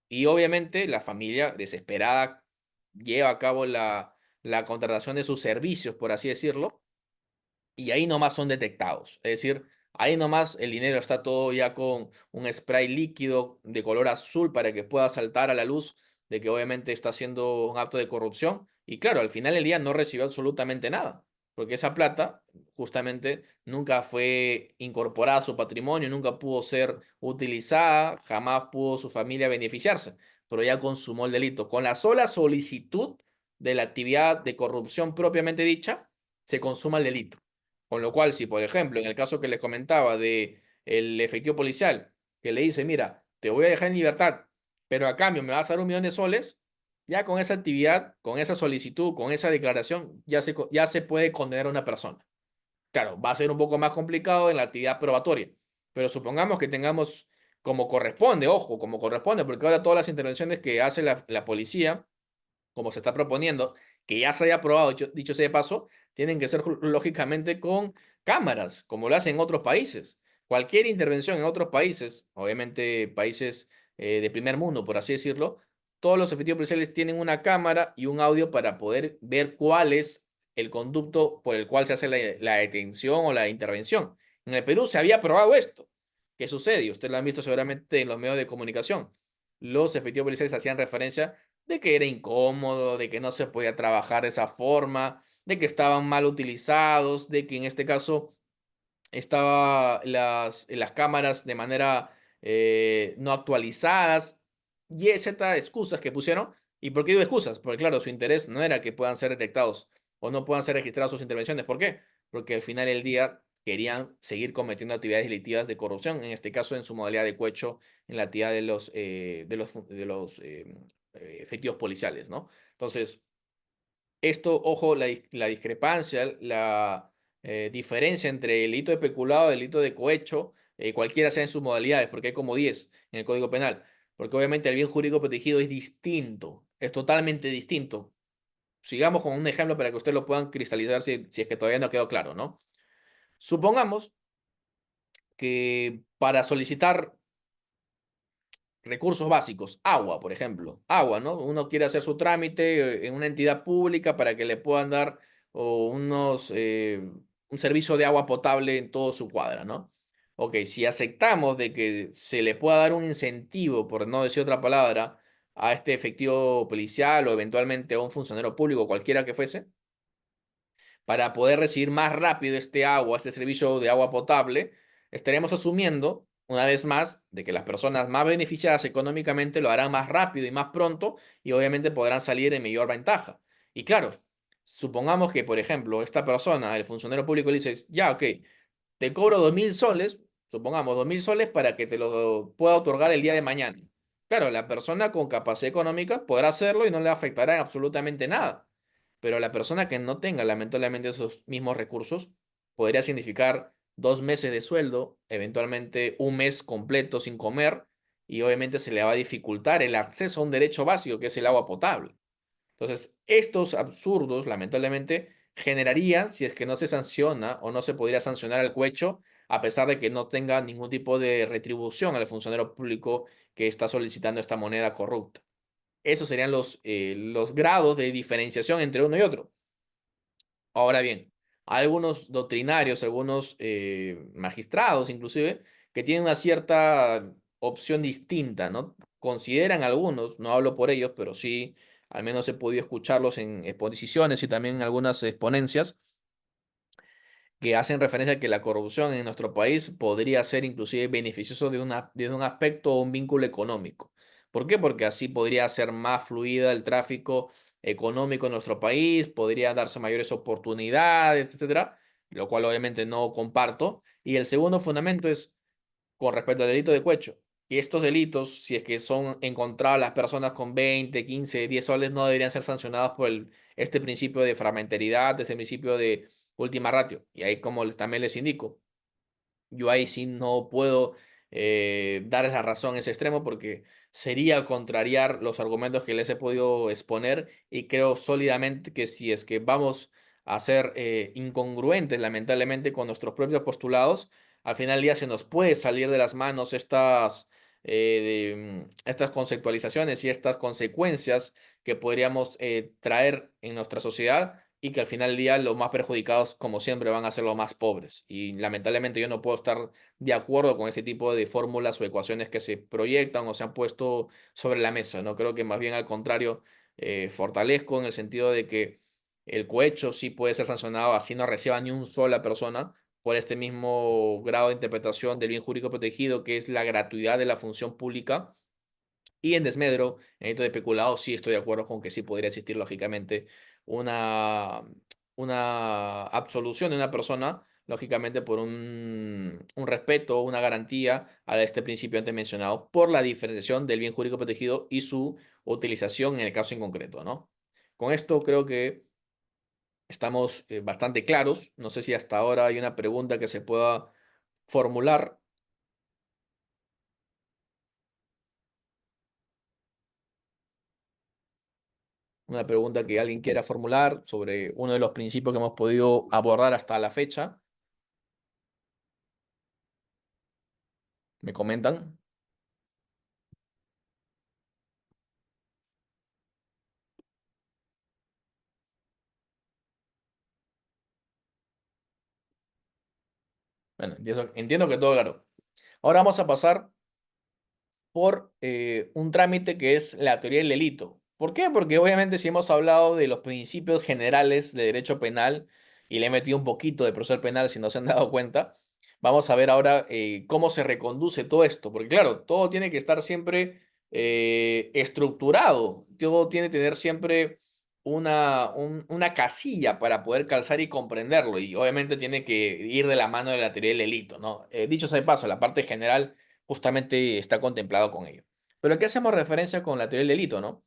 B: Y obviamente la familia desesperada lleva a cabo la contratación de sus servicios, por así decirlo, y ahí nomás son detectados. Es decir, ahí nomás el dinero está todo ya con un spray líquido de color azul para que pueda saltar a la luz de que obviamente está haciendo un acto de corrupción. Y claro, al final del día no recibió absolutamente nada, porque esa plata justamente nunca fue incorporada a su patrimonio, nunca pudo ser utilizada, jamás pudo su familia beneficiarse, pero ya consumó el delito. Con la sola solicitud de la actividad de corrupción propiamente dicha, se consuma el delito. Con lo cual, si por ejemplo, en el caso que les comentaba de el efectivo policial, que le dice, mira, te voy a dejar en libertad, pero a cambio me vas a dar 1 millón de soles, ya con esa actividad, con esa solicitud, con esa declaración, ya se puede condenar a una persona. Claro, va a ser un poco más complicado en la actividad probatoria, pero supongamos que tengamos como corresponde, ojo, como corresponde, porque ahora todas las intervenciones que hace la policía como se está proponiendo, que ya se haya aprobado, dicho sea de paso, tienen que ser lógicamente con cámaras, como lo hacen en otros países. Cualquier intervención en otros países, obviamente países de primer mundo, por así decirlo, todos los efectivos policiales tienen una cámara y un audio para poder ver cuál es el conducto por el cual se hace la detención o la intervención. En el Perú se había aprobado esto. ¿Qué sucede? Ustedes lo han visto seguramente en los medios de comunicación. Los efectivos policiales hacían referencia de que era incómodo, de que no se podía trabajar de esa forma, de que estaban mal utilizados, de que en este caso estaba las cámaras de manera no actualizadas, y etcétera, excusas que pusieron. ¿Y por qué digo excusas? Porque claro, su interés no era que puedan ser detectados o no puedan ser registradas sus intervenciones. ¿Por qué? Porque al final del día querían seguir cometiendo actividades delictivas de corrupción, en este caso en su modalidad de cohecho, en la actividad de los efectivos policiales, ¿no? Entonces, esto, ojo, la discrepancia, la diferencia entre el delito de peculado y el delito de cohecho, cualquiera sea en sus modalidades, porque hay como 10 en el Código Penal, porque obviamente el bien jurídico protegido es distinto, es totalmente distinto. Sigamos con un ejemplo para que ustedes lo puedan cristalizar si es que todavía no quedó claro, ¿no? Supongamos que para solicitar recursos básicos, agua, por ejemplo, agua, ¿no? Uno quiere hacer su trámite en una entidad pública para que le puedan dar un servicio de agua potable en toda su cuadra, ¿no? Ok, si aceptamos de que se le pueda dar un incentivo, por no decir otra palabra, a este efectivo policial o eventualmente a un funcionario público, cualquiera que fuese, para poder recibir más rápido este agua, este servicio de agua potable, estaremos asumiendo, una vez más, de que las personas más beneficiadas económicamente lo harán más rápido y más pronto y obviamente podrán salir en mayor ventaja. Y claro, supongamos que, por ejemplo, esta persona, el funcionario público, le dice, ya, ok, te cobro 2.000 soles, supongamos 2.000 soles para que te lo pueda otorgar el día de mañana. Claro, la persona con capacidad económica podrá hacerlo y no le afectará en absolutamente nada. Pero la persona que no tenga lamentablemente esos mismos recursos podría significar 2 meses de sueldo, eventualmente un mes completo sin comer, y obviamente se le va a dificultar el acceso a un derecho básico que es el agua potable. Entonces, estos absurdos, lamentablemente, generarían, si es que no se sanciona o no se podría sancionar al cohecho, a pesar de que no tenga ningún tipo de retribución al funcionario público que está solicitando esta moneda corrupta. Esos serían los grados de diferenciación entre uno y otro. Ahora bien, hay algunos doctrinarios, algunos magistrados inclusive, que tienen una cierta opción distinta, ¿no? Consideran algunos, no hablo por ellos, pero sí, al menos he podido escucharlos en exposiciones y también en algunas exponencias, que hacen referencia a que la corrupción en nuestro país podría ser inclusive beneficioso de un aspecto o un vínculo económico. ¿Por qué? Porque así podría ser más fluida el tráfico económico en nuestro país, podría darse mayores oportunidades, etcétera, lo cual obviamente no comparto. Y el segundo fundamento es con respecto al delito de cohecho. Y estos delitos, si es que son encontradas las personas con 20, 15, 10 soles, no deberían ser sancionados por este principio de fragmentariedad, este principio de última ratio. Y ahí, como también les indico, yo ahí sí no puedo darles la razón en ese extremo porque sería contrariar los argumentos que les he podido exponer y creo sólidamente que si es que vamos a ser incongruentes lamentablemente con nuestros propios postulados, al final del día se nos puede salir de las manos estas conceptualizaciones y estas consecuencias que podríamos traer en nuestra sociedad y que al final del día los más perjudicados, como siempre, van a ser los más pobres. Y lamentablemente yo no puedo estar de acuerdo con este tipo de fórmulas o ecuaciones que se proyectan o se han puesto sobre la mesa, ¿no? Creo que más bien al contrario, fortalezco en el sentido de que el cohecho sí puede ser sancionado así no reciba ni una sola persona por este mismo grado de interpretación del bien jurídico protegido, que es la gratuidad de la función pública y en desmedro, en hito de peculado, sí estoy de acuerdo con que sí podría existir lógicamente una, una absolución de una persona, lógicamente por un respeto, una garantía a este principio antes mencionado, por la diferenciación del bien jurídico protegido y su utilización en el caso en concreto, ¿no? Con esto creo que estamos bastante claros. No sé si hasta ahora hay una pregunta que se pueda formular, una pregunta que alguien quiera formular sobre uno de los principios que hemos podido abordar hasta la fecha. ¿Me comentan? Bueno, entiendo que todo claro. Ahora vamos a pasar por un trámite que es la teoría del delito. ¿Por qué? Porque obviamente si hemos hablado de los principios generales de derecho penal y le he metido un poquito de proceder penal si no se han dado cuenta, vamos a ver ahora cómo se reconduce todo esto. Porque claro, todo tiene que estar siempre estructurado, todo tiene que tener siempre una casilla para poder calzar y comprenderlo y obviamente tiene que ir de la mano de la teoría del delito, ¿no? Dicho sea de paso, la parte general justamente está contemplado con ello. Pero aquí hacemos referencia con la teoría del delito, ¿no?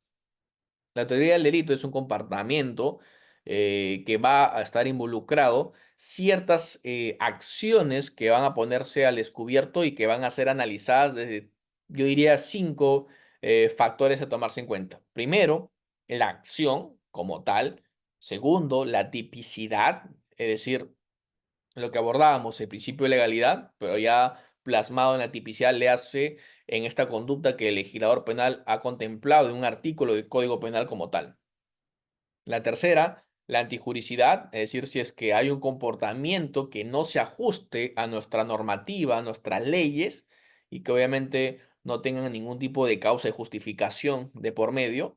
B: La teoría del delito es un comportamiento que va a estar involucrado ciertas acciones que van a ponerse al descubierto y que van a ser analizadas desde, yo diría, cinco factores a tomarse en cuenta. Primero, la acción como tal. Segundo, la tipicidad, es decir, lo que abordábamos, el principio de legalidad, pero ya plasmado en la tipicidad, le hace en esta conducta que el legislador penal ha contemplado en un artículo del Código Penal como tal. La tercera, la antijuricidad, es decir, si es que hay un comportamiento que no se ajuste a nuestra normativa, a nuestras leyes, y que obviamente no tengan ningún tipo de causa de justificación de por medio.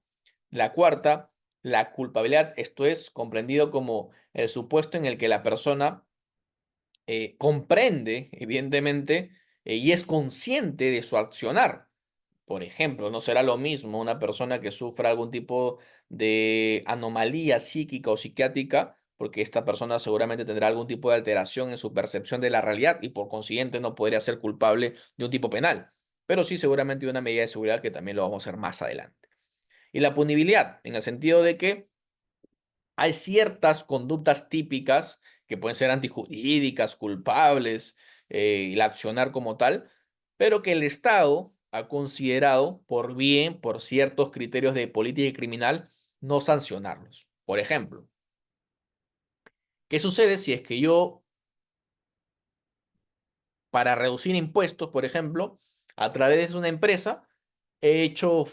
B: La cuarta, la culpabilidad, esto es comprendido como el supuesto en el que la persona comprende, evidentemente, y es consciente de su accionar. Por ejemplo, no será lo mismo una persona que sufra algún tipo de anomalía psíquica o psiquiátrica, porque esta persona seguramente tendrá algún tipo de alteración en su percepción de la realidad y por consiguiente no podría ser culpable de un tipo penal, pero sí seguramente de una medida de seguridad que también lo vamos a hacer más adelante. Y la punibilidad, en el sentido de que hay ciertas conductas típicas que pueden ser antijurídicas, culpables, y el accionar como tal, pero que el Estado ha considerado por bien, por ciertos criterios de política criminal, no sancionarlos. Por ejemplo, ¿qué sucede si es que yo, para reducir impuestos, por ejemplo, a través de una empresa, he hecho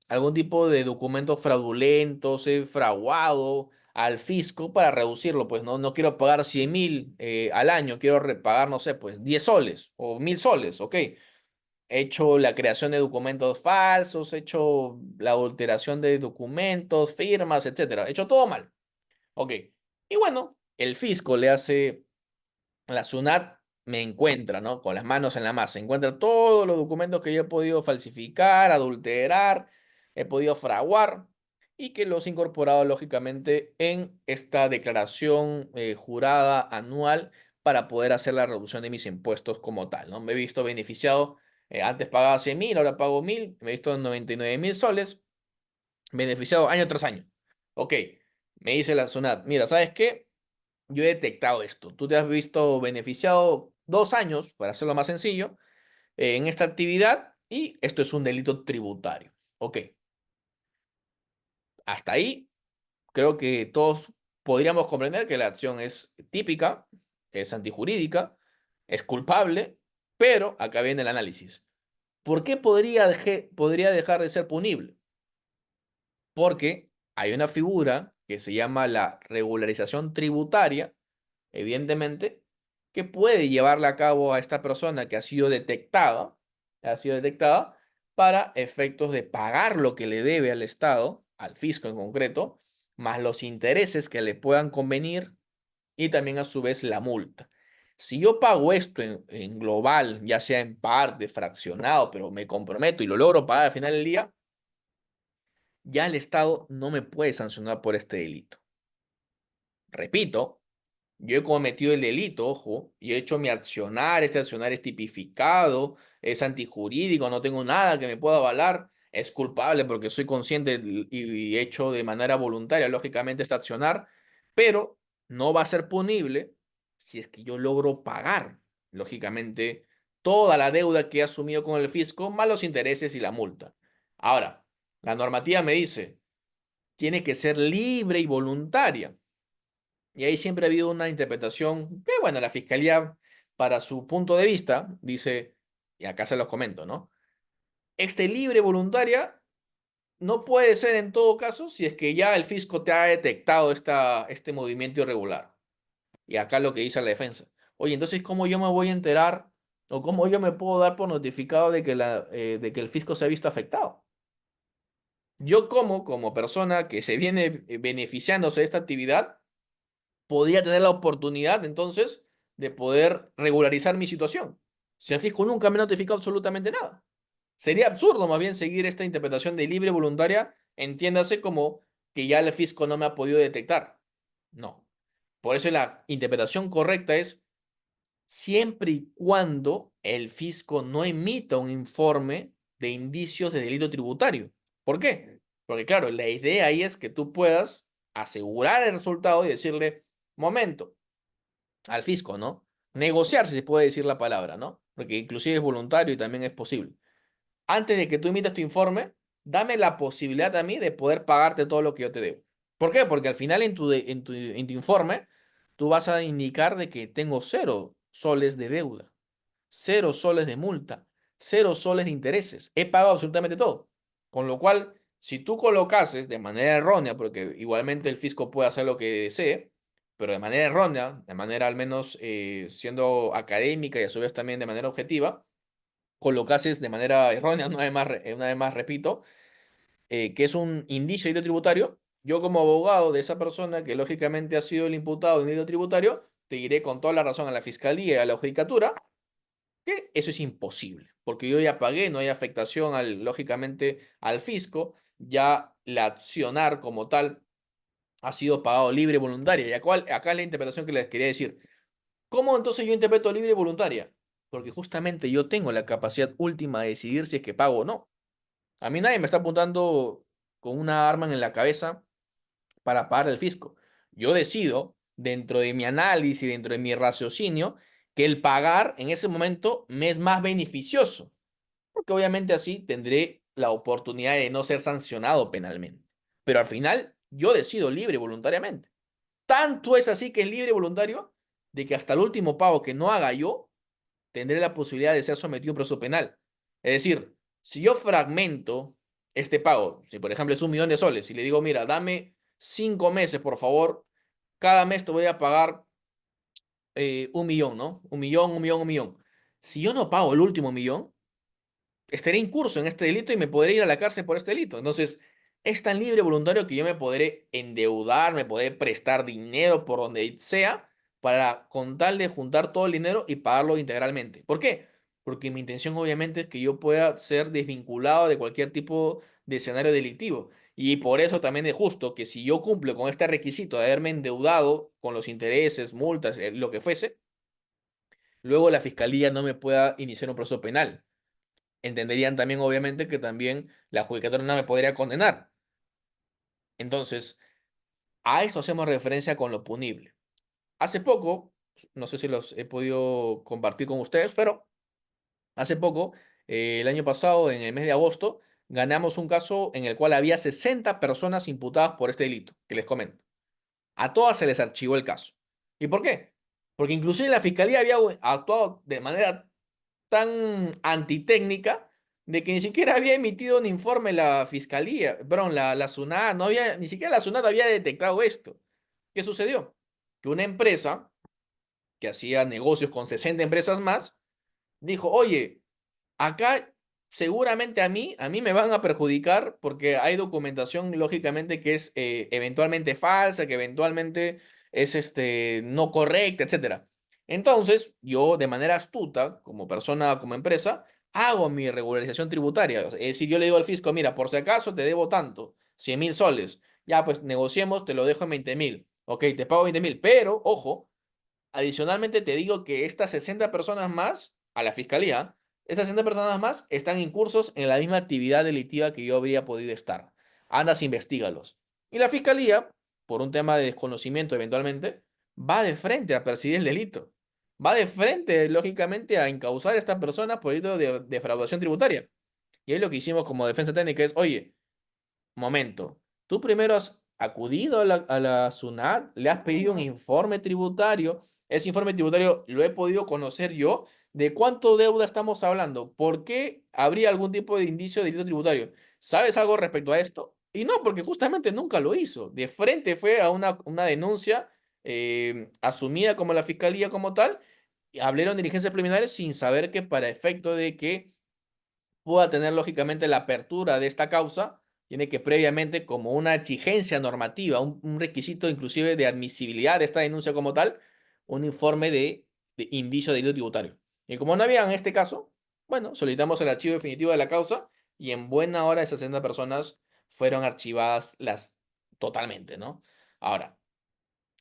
B: algún tipo de documentos fraudulentos, he fraguado al fisco para reducirlo, pues no quiero pagar 100.000 al año, quiero pagar, no sé, pues 10 soles o 1.000 soles, ok. He hecho la creación de documentos falsos, he hecho la adulteración de documentos, firmas, etcétera. He hecho todo mal, ok. Y bueno, el fisco le hace la SUNAT me encuentra, ¿no? Con las manos en la masa, encuentra todos los documentos que yo he podido falsificar, adulterar, he podido fraguar y que los he incorporado lógicamente en esta declaración jurada anual para poder hacer la reducción de mis impuestos como tal, ¿no? Me he visto beneficiado, antes pagaba 100.000, ahora pago 1.000, me he visto en 99.000 soles, beneficiado año tras año. Ok, me dice la SUNAT, mira, ¿sabes qué? Yo he detectado esto. Tú te has visto beneficiado 2 años, para hacerlo más sencillo, en esta actividad y esto es un delito tributario. Ok, hasta ahí creo que todos podríamos comprender que la acción es típica, es antijurídica, es culpable, pero acá viene el análisis. ¿Por qué podría dejar de ser punible? Porque hay una figura que se llama la regularización tributaria, evidentemente, que puede llevarle a cabo a esta persona que ha sido detectada para efectos de pagar lo que le debe al Estado, al fisco en concreto, más los intereses que le puedan convenir y también a su vez la multa. Si yo pago esto en global, ya sea en parte, fraccionado, pero me comprometo y lo logro pagar al final del día, ya el Estado no me puede sancionar por este delito. Repito, yo he cometido el delito, ojo, y he hecho mi accionar, este accionar es tipificado, es antijurídico, no tengo nada que me pueda avalar, es culpable porque soy consciente y hecho de manera voluntaria, lógicamente, este accionar, pero no va a ser punible si es que yo logro pagar, lógicamente, toda la deuda que he asumido con el fisco, más los intereses y la multa. Ahora, la normativa me dice, tiene que ser libre y voluntaria. Y ahí siempre ha habido una interpretación que, bueno, la fiscalía, para su punto de vista, dice, y acá se los comento, ¿no? Este libre voluntaria no puede ser en todo caso si es que ya el fisco te ha detectado este movimiento irregular. Y acá lo que dice la defensa. Oye, entonces, ¿cómo yo me voy a enterar o cómo yo me puedo dar por notificado de que el fisco se ha visto afectado? Yo como persona que se viene beneficiándose de esta actividad, podría tener la oportunidad entonces de poder regularizar mi situación. Si el fisco nunca me ha notificado absolutamente nada. Sería absurdo más bien seguir esta interpretación de libre voluntaria, entiéndase como que ya el fisco no me ha podido detectar. No. Por eso la interpretación correcta es siempre y cuando el fisco no emita un informe de indicios de delito tributario. ¿Por qué? Porque claro, la idea ahí es que tú puedas asegurar el resultado y decirle, momento, al fisco, ¿no? Negociar, si se puede decir la palabra, ¿no? Porque inclusive es voluntario y también es posible. Antes de que tú emitas tu informe, dame la posibilidad a mí de poder pagarte todo lo que yo te debo. ¿Por qué? Porque al final en tu informe tú vas a indicar de que tengo 0 soles de deuda, 0 soles de multa, 0 soles de intereses. He pagado absolutamente todo. Con lo cual, si tú colocases de manera errónea, porque igualmente el fisco puede hacer lo que desee, pero de manera errónea, de manera al menos siendo académica y a su vez también de manera objetiva, colocases de manera errónea, una vez más repito, que es un indicio de delito tributario, yo como abogado de esa persona que lógicamente ha sido el imputado de un delito tributario, te diré con toda la razón a la fiscalía y a la judicatura que eso es imposible, porque yo ya pagué, no hay afectación lógicamente al fisco, ya la accionar como tal ha sido pagado libre y voluntaria. Y acá es la interpretación que les quería decir. ¿Cómo entonces yo interpreto libre y voluntaria? Porque justamente yo tengo la capacidad última de decidir si es que pago o no. A mí nadie me está apuntando con una arma en la cabeza para pagar el fisco. Yo decido, dentro de mi análisis, dentro de mi raciocinio, que el pagar en ese momento me es más beneficioso, porque obviamente así tendré la oportunidad de no ser sancionado penalmente. Pero al final, yo decido libre y voluntariamente. Tanto es así que es libre y voluntario de que hasta el último pago que no haga yo, tendré la posibilidad de ser sometido a un proceso penal. Es decir, si yo fragmento este pago, si por ejemplo es 1.000.000 de soles, y le digo, mira, dame 5 meses, por favor, cada mes te voy a pagar 1.000.000, ¿no? 1.000.000, 1.000.000, 1.000.000. Si yo no pago el último millón, estaré incurso en este delito y me podré ir a la cárcel por este delito. Entonces, es tan libre voluntario que yo me podré endeudar, me podré prestar dinero por donde sea, para con tal de juntar todo el dinero y pagarlo integralmente. ¿Por qué? Porque mi intención obviamente es que yo pueda ser desvinculado de cualquier tipo de escenario delictivo. Y por eso también es justo que si yo cumplo con este requisito de haberme endeudado con los intereses, multas, lo que fuese, luego la fiscalía no me pueda iniciar un proceso penal. Entenderían también, obviamente, que también la judicatura no me podría condenar. Entonces, a eso hacemos referencia con lo punible. Hace poco, no sé si los he podido compartir con ustedes, pero hace poco, el año pasado, en el mes de agosto, ganamos un caso en el cual había 60 personas imputadas por este delito, que les comento. A todas se les archivó el caso. ¿Y por qué? Porque inclusive la fiscalía había actuado de manera tan antitécnica de que ni siquiera había emitido un informe la fiscalía, perdón, la SUNAT, no había, ni siquiera la SUNAT había detectado esto. ¿Qué sucedió? Que una empresa que hacía negocios con 60 empresas más, dijo, oye, acá seguramente a mí me van a perjudicar porque hay documentación lógicamente que es eventualmente falsa, que eventualmente es no correcta, etcétera. Entonces, yo de manera astuta, como persona, como empresa, hago mi regularización tributaria. Es decir, yo le digo al fisco, mira, por si acaso te debo tanto, 100.000 soles. Ya, pues negociemos, te lo dejo en 20.000. Ok, te pago 20.000, pero, ojo, adicionalmente te digo que estas 60 personas más, a la fiscalía, estas 60 personas más están incursos en la misma actividad delictiva que yo habría podido estar. Andas, investígalos. Y la fiscalía, por un tema de desconocimiento eventualmente, va de frente a perseguir el delito. Va de frente, lógicamente, a encausar a estas personas por delito de defraudación tributaria. Y ahí lo que hicimos como defensa técnica es, oye, momento, tú primero has acudido a la SUNAT, le has pedido un informe tributario, ese informe tributario lo he podido conocer yo, ¿de cuánto deuda estamos hablando? ¿Por qué habría algún tipo de indicio de delito tributario? ¿Sabes algo respecto a esto? Y no, porque justamente nunca lo hizo. De frente fue a una denuncia asumida como la fiscalía como tal, y hablaron diligencias preliminares sin saber que para efecto de que pueda tener lógicamente la apertura de esta causa, tiene que previamente, como una exigencia normativa, un requisito inclusive de admisibilidad de esta denuncia como tal, un informe de indicio de delito tributario. Y como no había en este caso, bueno, solicitamos el archivo definitivo de la causa y en buena hora esas 60 personas fueron archivadas totalmente, ¿no? Ahora,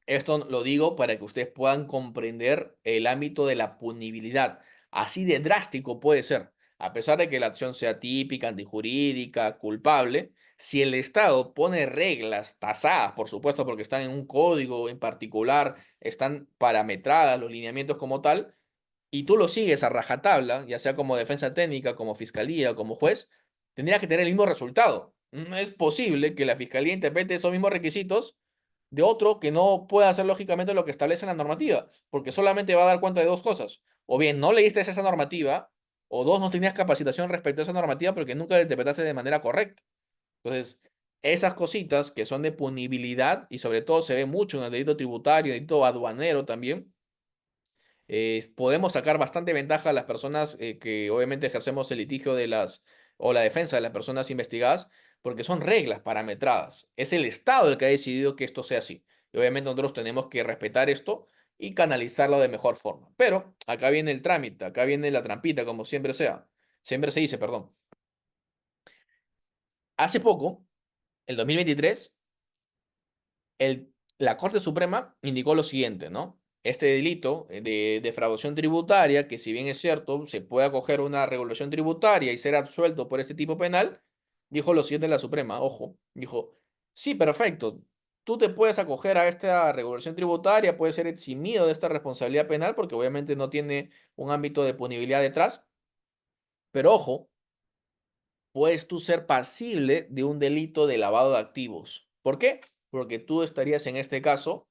B: esto lo digo para que ustedes puedan comprender el ámbito de la punibilidad. Así de drástico puede ser. A pesar de que la acción sea típica, antijurídica, culpable, si el Estado pone reglas tasadas, por supuesto, porque están en un código en particular, están parametradas los lineamientos como tal, y tú lo sigues a rajatabla, ya sea como defensa técnica, como fiscalía o como juez, tendrías que tener el mismo resultado. No es posible que la fiscalía interprete esos mismos requisitos de otro que no pueda hacer lógicamente lo que establece la normativa, porque solamente va a dar cuenta de dos cosas. O bien no leíste esa normativa, o dos, no tenías capacitación respecto a esa normativa porque nunca la interpretaste de manera correcta. Entonces, esas cositas que son de punibilidad, y sobre todo se ve mucho en el delito tributario, delito aduanero también, podemos sacar bastante ventaja a las personas que obviamente ejercemos el litigio o la defensa de las personas investigadas, porque son reglas parametradas. Es el Estado el que ha decidido que esto sea así. Y obviamente nosotros tenemos que respetar esto y canalizarlo de mejor forma. Pero acá viene el trámite, acá viene la trampita, como siempre sea. Siempre se dice, perdón. Hace poco, el 2023, la Corte Suprema indicó lo siguiente, ¿no? Este delito de defraudación tributaria, que si bien es cierto, se puede acoger una regulación tributaria y ser absuelto por este tipo penal, dijo lo siguiente la Suprema, ojo, dijo, sí, perfecto, tú te puedes acoger a esta regulación tributaria, puedes ser eximido de esta responsabilidad penal porque obviamente no tiene un ámbito de punibilidad detrás, pero ojo, puedes tú ser pasible de un delito de lavado de activos. ¿Por qué? Porque tú estarías en este caso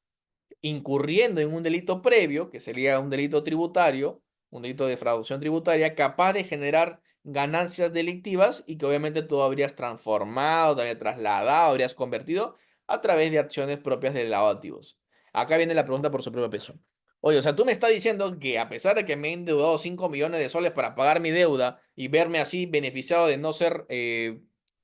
B: incurriendo en un delito previo, que sería un delito tributario, un delito de defraudación tributaria, capaz de generar ganancias delictivas y que obviamente tú habrías transformado, te habrías trasladado, habrías convertido a través de acciones propias del lavado de activos. Acá viene la pregunta por su propio peso. Oye, o sea, tú me estás diciendo que a pesar de que me he endeudado 5 millones de soles para pagar mi deuda y verme así beneficiado de no ser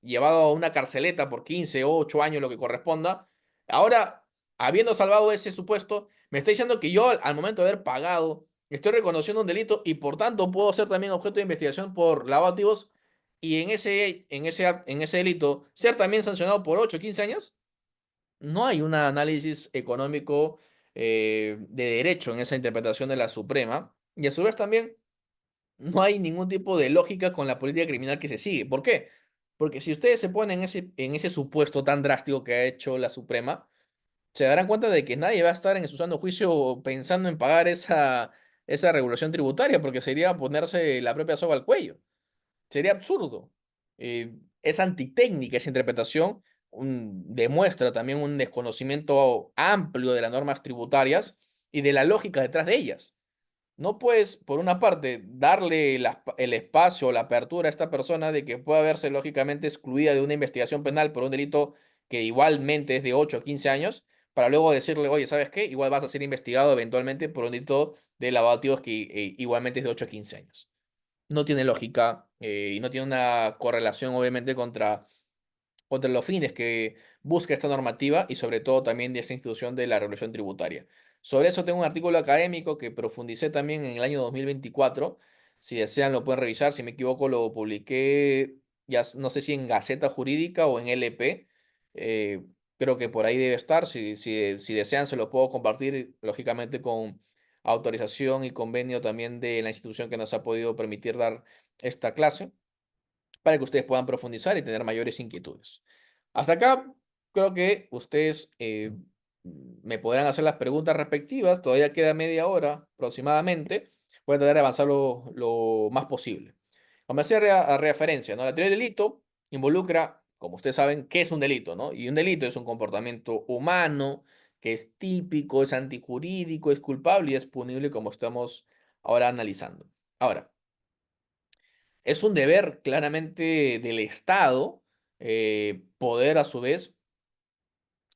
B: llevado a una carceleta por 15 o 8 años, lo que corresponda, ahora habiendo salvado ese supuesto, Me está diciendo que yo al momento de haber pagado estoy reconociendo un delito y por tanto puedo ser también objeto de investigación por lavado de activos y en ese delito ser también sancionado por 8 o 15 años. No hay un análisis económico de derecho en esa interpretación de la Suprema y a su vez también no hay ningún tipo de lógica con la política criminal que se sigue. ¿Por qué? Porque si ustedes se ponen en ese supuesto tan drástico que ha hecho la Suprema, se darán cuenta de que nadie va a estar en su sano juicio pensando en pagar esa regulación tributaria, porque sería ponerse la propia soga al cuello. Sería absurdo. Es antitécnica esa interpretación, demuestra también un desconocimiento amplio de las normas tributarias y de la lógica detrás de ellas. No puedes, por una parte, darle el espacio o la apertura a esta persona de que pueda verse lógicamente excluida de una investigación penal por un delito que igualmente es de 8 o 15 años, para luego decirle, oye, ¿sabes qué? Igual vas a ser investigado eventualmente por un delito de lavado de activos que igualmente es de 8 a 15 años. No tiene lógica y no tiene una correlación, obviamente, contra los fines que busca esta normativa y sobre todo también de esta institución de la regulación tributaria. Sobre eso tengo un artículo académico que profundicé también en el año 2024. Si desean lo pueden revisar. Si me equivoco lo publiqué, ya no sé si en Gaceta Jurídica o en LP. Eh, Creo que por ahí debe estar. Si desean se lo puedo compartir, lógicamente con autorización y convenio también de la institución que nos ha podido permitir dar esta clase para que ustedes puedan profundizar y tener mayores inquietudes. Hasta acá, creo que ustedes me podrán hacer las preguntas respectivas. Todavía queda media hora aproximadamente. Voy a tratar de avanzar lo más posible. Como hacía referencia, ¿no? La teoría del delito involucra, como ustedes saben, qué es un delito, ¿no? Y un delito es un comportamiento humano que es típico, es antijurídico, es culpable y es punible como estamos ahora analizando. Ahora, es un deber claramente del Estado poder a su vez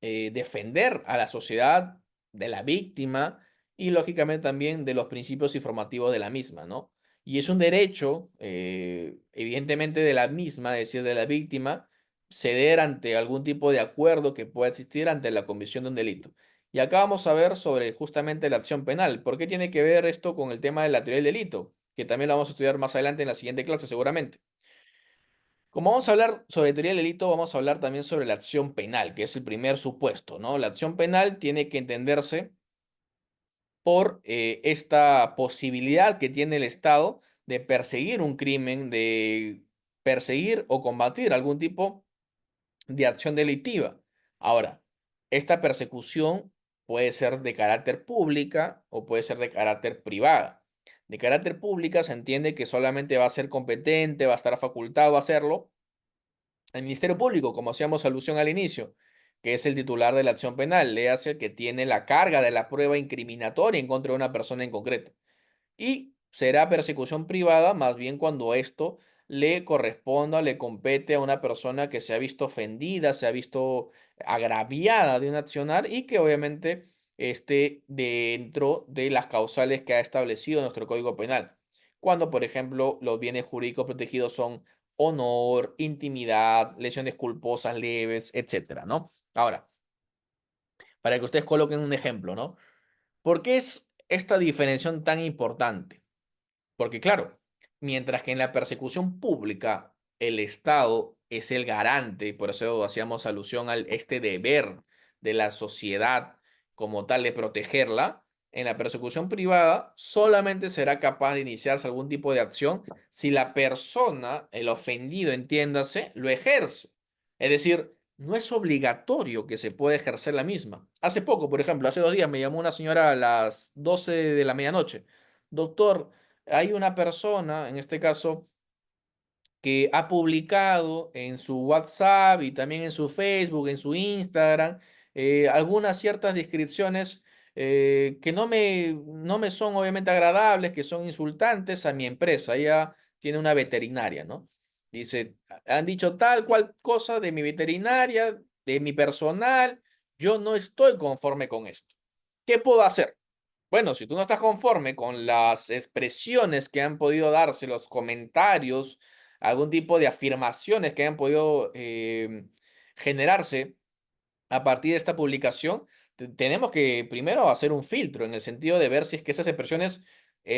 B: defender a la sociedad de la víctima y lógicamente también de los principios informativos de la misma, ¿no? Y es un derecho, evidentemente, de la misma, es decir, de la víctima, ceder ante algún tipo de acuerdo que pueda existir ante la comisión de un delito. Y acá vamos a ver sobre justamente la acción penal. ¿Por qué tiene que ver esto con el tema de la teoría del delito? Que también lo vamos a estudiar más adelante en la siguiente clase, seguramente. Como vamos a hablar sobre teoría del delito, vamos a hablar también sobre la acción penal, que es el primer supuesto, ¿no? La acción penal tiene que entenderse por esta posibilidad que tiene el Estado de perseguir un crimen, de perseguir o combatir algún tipo de acción delictiva. Ahora, esta persecución puede ser de carácter pública o puede ser de carácter privada. De carácter pública se entiende que solamente va a ser competente, va a estar facultado a hacerlo el Ministerio Público, como hacíamos alusión al inicio, que es el titular de la acción penal, le hace el que tiene la carga de la prueba incriminatoria en contra de una persona en concreto. Y será persecución privada más bien cuando esto le corresponda, le compete a una persona que se ha visto ofendida, se ha visto agraviada de un accionar y que obviamente esté dentro de las causales que ha establecido nuestro Código Penal. Cuando, por ejemplo, los bienes jurídicos protegidos son honor, intimidad, lesiones culposas leves, etcétera, ¿no? Ahora, para que ustedes coloquen un ejemplo, ¿no? ¿Por qué es esta diferenciación tan importante? Porque claro, mientras que en la persecución pública el Estado es el garante, por eso hacíamos alusión a este deber de la sociedad como tal de protegerla, en la persecución privada solamente será capaz de iniciarse algún tipo de acción si la persona, el ofendido, entiéndase, lo ejerce. Es decir, no es obligatorio que se pueda ejercer la misma. Hace poco, por ejemplo, hace 2 días me llamó una señora a las 12 de la medianoche. Doctor, hay una persona, en este caso, que ha publicado en su WhatsApp y también en su Facebook, en su Instagram, algunas ciertas descripciones que no me son obviamente agradables, que son insultantes a mi empresa. Ella tiene una veterinaria, ¿no? Dice, han dicho tal cual cosa de mi veterinaria, de mi personal, yo no estoy conforme con esto. ¿Qué puedo hacer? Bueno, si tú no estás conforme con las expresiones que han podido darse, los comentarios, algún tipo de afirmaciones que hayan podido generarse a partir de esta publicación, tenemos que primero hacer un filtro en el sentido de ver si es que esas expresiones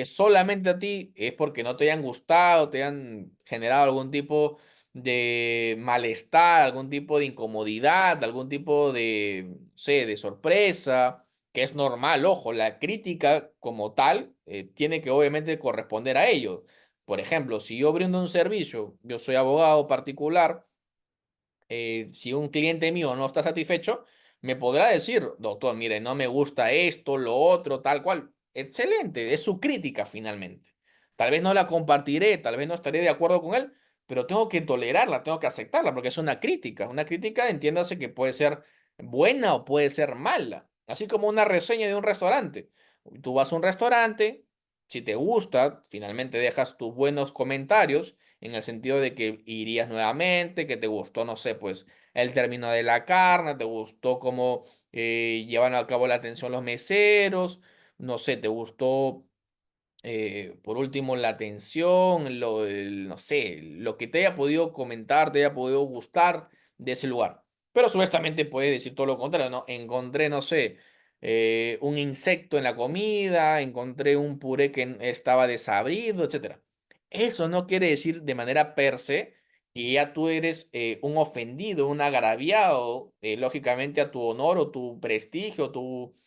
B: solamente a ti es porque no te hayan gustado, te han generado algún tipo de malestar, algún tipo de incomodidad, algún tipo de, no sé, de sorpresa, que es normal, ojo, la crítica como tal tiene que obviamente corresponder a ello. Por ejemplo, si yo brindo un servicio, yo soy abogado particular, si un cliente mío no está satisfecho, me podrá decir, doctor, mire, no me gusta esto, lo otro, tal cual. Excelente, es su crítica finalmente. Tal vez no la compartiré, tal vez no estaré de acuerdo con él, pero tengo que tolerarla, tengo que aceptarla, porque es una crítica. Una crítica, entiéndase que puede ser buena o puede ser mala, así como una reseña de un restaurante. Tú vas a un restaurante, si te gusta, finalmente dejas tus buenos comentarios en el sentido de que irías nuevamente, que te gustó, no sé, pues el término de la carne, te gustó cómo llevan a cabo la atención los meseros, no sé, te gustó por último, la atención, no sé, lo que te haya podido comentar, te haya podido gustar de ese lugar. Pero supuestamente puedes decir todo lo contrario, ¿no? Encontré, no sé, un insecto en la comida, encontré un puré que estaba desabrido, etcétera. Eso no quiere decir de manera per se que ya tú eres un ofendido, un agraviado, lógicamente, a tu honor o tu prestigio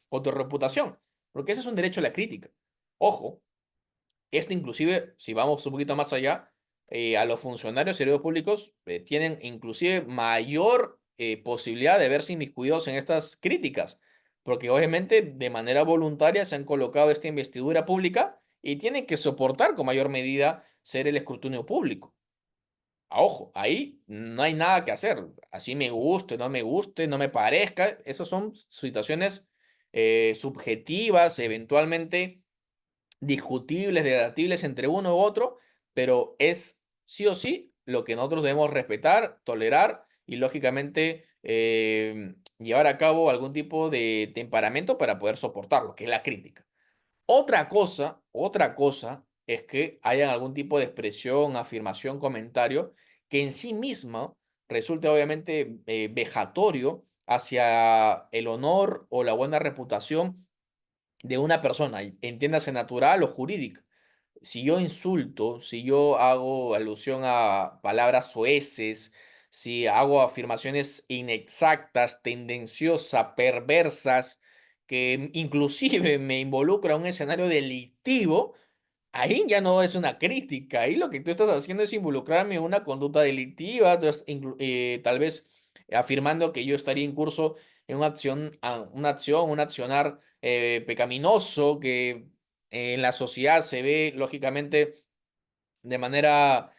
B: o tu reputación, porque ese es un derecho a la crítica. Ojo, esto inclusive, si vamos un poquito más allá, a los funcionarios y servidores públicos tienen inclusive mayor posibilidad de verse inmiscuidos en estas críticas, porque obviamente de manera voluntaria se han colocado esta investidura pública y tienen que soportar con mayor medida ser el escrutinio público. Ojo, ahí no hay nada que hacer. Así me guste, no me guste, no me parezca. Esas son situaciones subjetivas, eventualmente discutibles, debatibles entre uno u otro, pero es sí o sí lo que nosotros debemos respetar, tolerar y lógicamente llevar a cabo algún tipo de temperamento para poder soportarlo, que es la crítica. Otra cosa es que haya algún tipo de expresión, afirmación, comentario que en sí misma resulte obviamente vejatorio hacia el honor o la buena reputación de una persona, entiéndase natural o jurídica. Si yo insulto, si yo hago alusión a palabras soeces, si hago afirmaciones inexactas, tendenciosas, perversas, que inclusive me involucra a un escenario delictivo, ahí ya no es una crítica, ahí lo que tú estás haciendo es involucrarme en una conducta delictiva, tal vez afirmando que yo estaría en curso en un accionar pecaminoso que en la sociedad se ve lógicamente de manera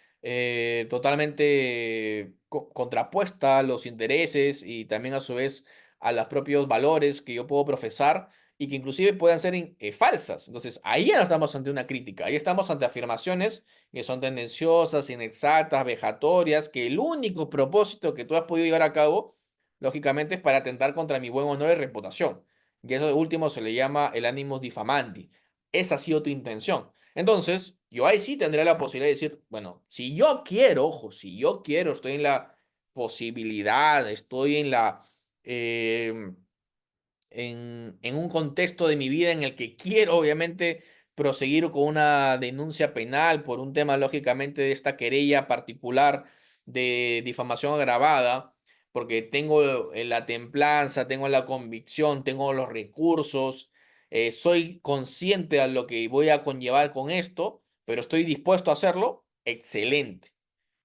B: totalmente contrapuesta a los intereses y también a su vez a los propios valores que yo puedo profesar y que inclusive puedan ser falsas. Entonces, ahí ya no estamos ante una crítica, ahí estamos ante afirmaciones que son tendenciosas, inexactas, vejatorias, que el único propósito que tú has podido llevar a cabo, lógicamente, es para atentar contra mi buen honor y reputación. Y eso de último se le llama el animus diffamandi. Esa ha sido tu intención. Entonces, yo ahí sí tendré la posibilidad de decir, bueno, si yo quiero, ojo, si yo quiero, estoy en la posibilidad, estoy en em, en un contexto de mi vida en el que quiero, obviamente, proseguir con una denuncia penal por un tema, lógicamente, de esta querella particular de difamación agravada, porque tengo la templanza, tengo la convicción, tengo los recursos, soy consciente de lo que voy a conllevar con esto, pero estoy dispuesto a hacerlo, excelente.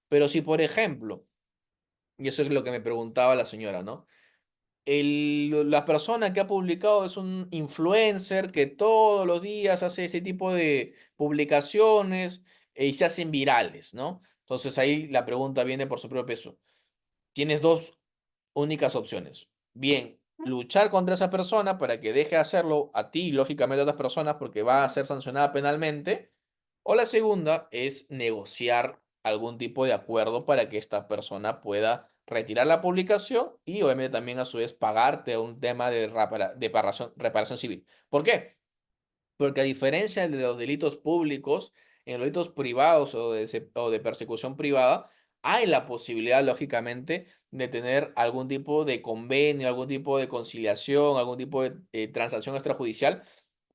B: Pero si, por ejemplo, y eso es lo que me preguntaba la señora, ¿no? La persona que ha publicado es un influencer que todos los días hace este tipo de publicaciones y se hacen virales, ¿no? Entonces ahí la pregunta viene por su propio peso. Tienes dos únicas opciones. Bien, luchar contra esa persona para que deje de hacerlo a ti y lógicamente a otras personas porque va a ser sancionada penalmente. O la segunda es negociar algún tipo de acuerdo para que esta persona pueda retirar la publicación y obviamente también a su vez pagarte un tema de reparación civil. ¿Por qué? Porque a diferencia de los delitos públicos, en los delitos privados o de persecución privada, hay la posibilidad, lógicamente, de tener algún tipo de convenio, algún tipo de conciliación, algún tipo de transacción extrajudicial,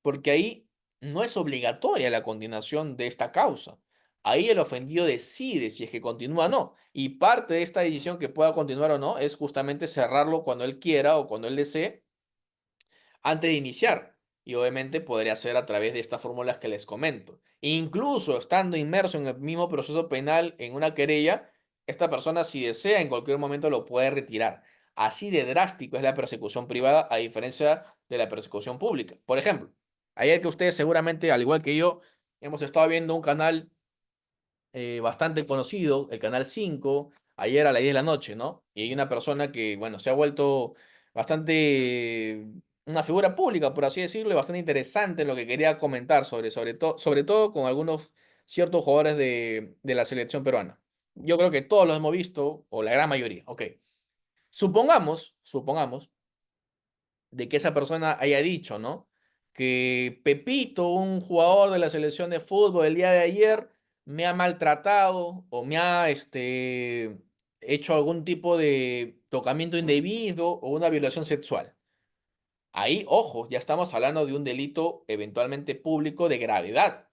B: porque ahí no es obligatoria la continuación de esta causa. Ahí el ofendido decide si es que continúa o no. Y parte de esta decisión que pueda continuar o no es justamente cerrarlo cuando él quiera o cuando él desee antes de iniciar. Y obviamente podría ser a través de estas fórmulas que les comento. Incluso estando inmerso en el mismo proceso penal en una querella, esta persona si desea en cualquier momento lo puede retirar. Así de drástico es la persecución privada a diferencia de la persecución pública. Por ejemplo, ayer que ustedes seguramente, al igual que yo, hemos estado viendo un canal bastante conocido, el Canal 5 ayer a las 10 de la noche, ¿no? Y hay una persona que, bueno, se ha vuelto bastante una figura pública, por así decirlo, y bastante interesante en lo que quería comentar sobre todo con algunos ciertos jugadores de la selección peruana. Yo creo que todos los hemos visto, o la gran mayoría, ok. Supongamos de que esa persona haya dicho, ¿no? Que Pepito, un jugador de la selección de fútbol el día de ayer, me ha maltratado o me ha hecho algún tipo de tocamiento indebido o una violación sexual. Ahí, ojo, ya estamos hablando de un delito eventualmente público de gravedad.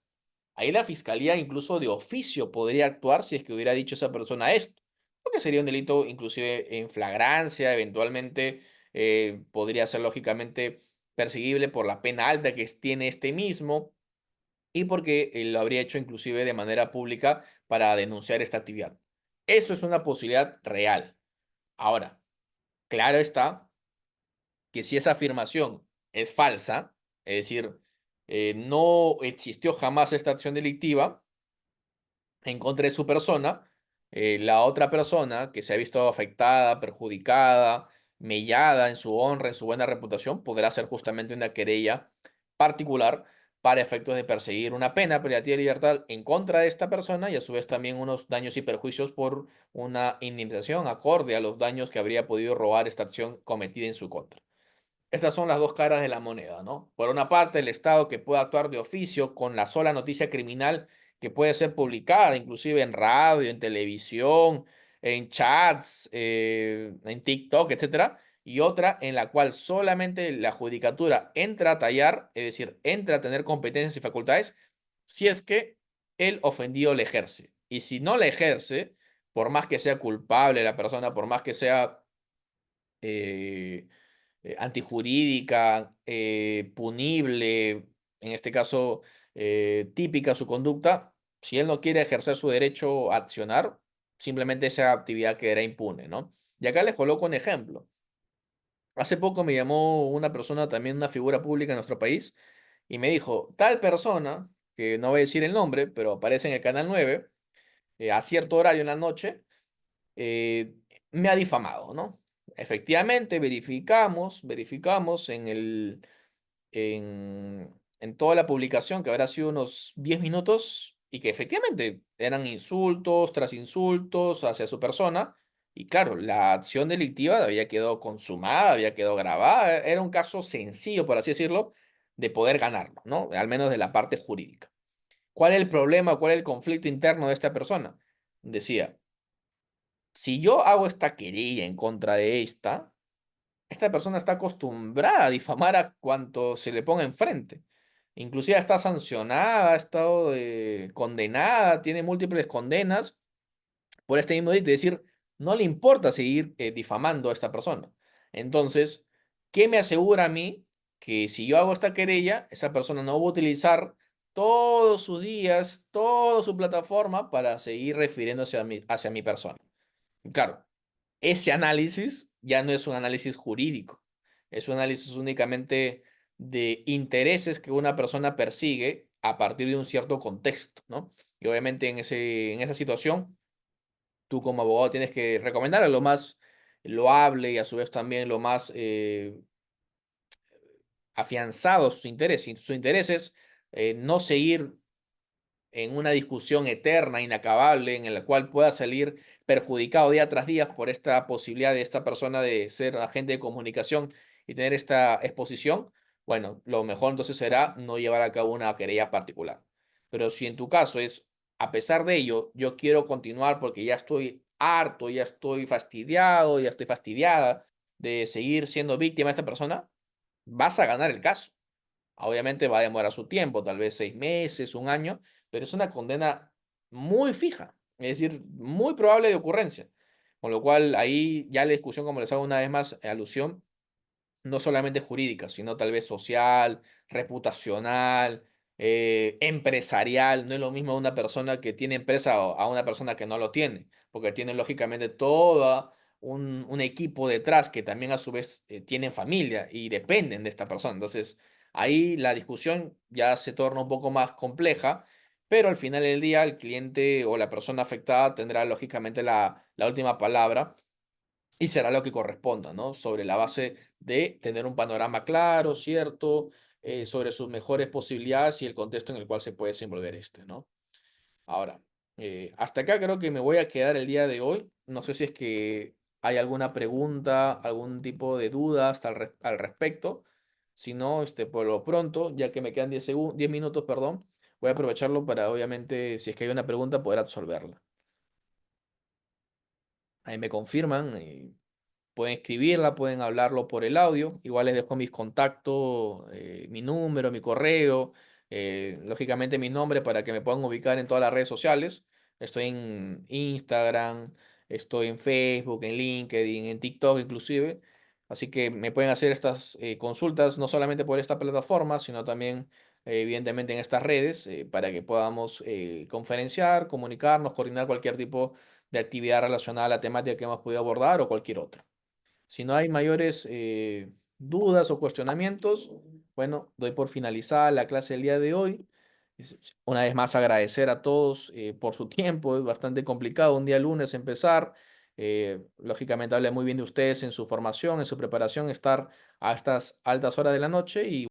B: Ahí la fiscalía incluso de oficio podría actuar si es que hubiera dicho esa persona esto, porque sería un delito inclusive en flagrancia, eventualmente podría ser lógicamente perseguible por la pena alta que tiene este mismo y porque lo habría hecho inclusive de manera pública para denunciar esta actividad. Eso es una posibilidad real. Ahora, claro está que si esa afirmación es falsa, es decir, no existió jamás esta acción delictiva, en contra de su persona, la otra persona que se ha visto afectada, perjudicada, mellada en su honra, en su buena reputación, podrá hacer justamente una querella particular para efectos de perseguir una pena privativa de libertad en contra de esta persona y a su vez también unos daños y perjuicios por una indemnización acorde a los daños que habría podido robar esta acción cometida en su contra. Estas son las dos caras de la moneda, ¿no? Por una parte, el Estado que puede actuar de oficio con la sola noticia criminal que puede ser publicada, inclusive en radio, en televisión, en chats, en TikTok, etcétera, y otra en la cual solamente la judicatura entra a tallar, es decir, entra a tener competencias y facultades, si es que el ofendido le ejerce. Y si no le ejerce, por más que sea culpable la persona, por más que sea eh, antijurídica, punible, en este caso típica su conducta, si él no quiere ejercer su derecho a accionar, simplemente esa actividad quedará impune, ¿no? Y acá les coloco un ejemplo. Hace poco me llamó una persona, también una figura pública en nuestro país, y me dijo, tal persona, que no voy a decir el nombre, pero aparece en el Canal 9, a cierto horario en la noche, eh, me ha difamado, ¿no? Efectivamente, verificamos en toda la publicación, que habrá sido unos 10 minutos, y que efectivamente eran insultos tras insultos hacia su persona. Y claro, la acción delictiva había quedado consumada, había quedado grabada. Era un caso sencillo, por así decirlo, de poder ganarlo, ¿no? Al menos de la parte jurídica. ¿Cuál es el problema? ¿Cuál es el conflicto interno de esta persona? Decía, si yo hago esta querella en contra de esta persona está acostumbrada a difamar a cuanto se le ponga enfrente. Inclusive está sancionada, ha estado condenada, tiene múltiples condenas por este mismo delito. Es decir, no le importa seguir difamando a esta persona. Entonces, ¿qué me asegura a mí que si yo hago esta querella, esa persona no va a utilizar todos sus días, toda su plataforma para seguir refiriéndose hacia mi persona? Claro, ese análisis ya no es un análisis jurídico, es un análisis únicamente de intereses que una persona persigue a partir de un cierto contexto, ¿no? Y obviamente en esa situación, tú como abogado tienes que recomendar lo más loable y a su vez también lo más afianzado sus intereses. Y su interés es no seguir en una discusión eterna, inacabable, en la cual pueda salir perjudicado día tras día por esta posibilidad de esta persona de ser agente de comunicación y tener esta exposición, bueno, lo mejor entonces será no llevar a cabo una querella particular. Pero si en tu caso es, a pesar de ello, yo quiero continuar porque ya estoy harto, ya estoy fastidiado, ya estoy fastidiada de seguir siendo víctima de esta persona, vas a ganar el caso. Obviamente va a demorar su tiempo, tal vez 6 meses, un año, pero es una condena muy fija, es decir, muy probable de ocurrencia. Con lo cual ahí ya la discusión, como les hago una vez más alusión, no solamente jurídica, sino tal vez social, reputacional, empresarial. No es lo mismo una persona que tiene empresa a una persona que no lo tiene, porque tiene lógicamente todo un equipo detrás que también a su vez tienen familia y dependen de esta persona. Entonces, ahí la discusión ya se torna un poco más compleja, pero al final del día el cliente o la persona afectada tendrá lógicamente la última palabra y será lo que corresponda, ¿no? Sobre la base de tener un panorama claro, cierto, sobre sus mejores posibilidades y el contexto en el cual se puede desenvolver este, ¿no? Ahora, hasta acá creo que me voy a quedar el día de hoy. No sé si es que hay alguna pregunta, algún tipo de duda hasta al respecto. Si no, por lo pronto, ya que me quedan 10 minutos, perdón, voy a aprovecharlo para, obviamente, si es que hay una pregunta, poder absolverla. Ahí me confirman. Pueden escribirla, pueden hablarlo por el audio. Igual les dejo mis contactos, mi número, mi correo, lógicamente mi nombre para que me puedan ubicar en todas las redes sociales. Estoy en Instagram, estoy en Facebook, en LinkedIn, en TikTok inclusive. Así que me pueden hacer estas consultas no solamente por esta plataforma, sino también evidentemente en estas redes para que podamos conferenciar, comunicarnos, coordinar cualquier tipo de actividad relacionada a la temática que hemos podido abordar o cualquier otra. Si no hay mayores dudas o cuestionamientos, bueno, doy por finalizada la clase del día de hoy. Una vez más agradecer a todos por su tiempo. Es bastante complicado un día lunes empezar. Lógicamente hablé muy bien de ustedes en su formación, en su preparación, estar a estas altas horas de la noche y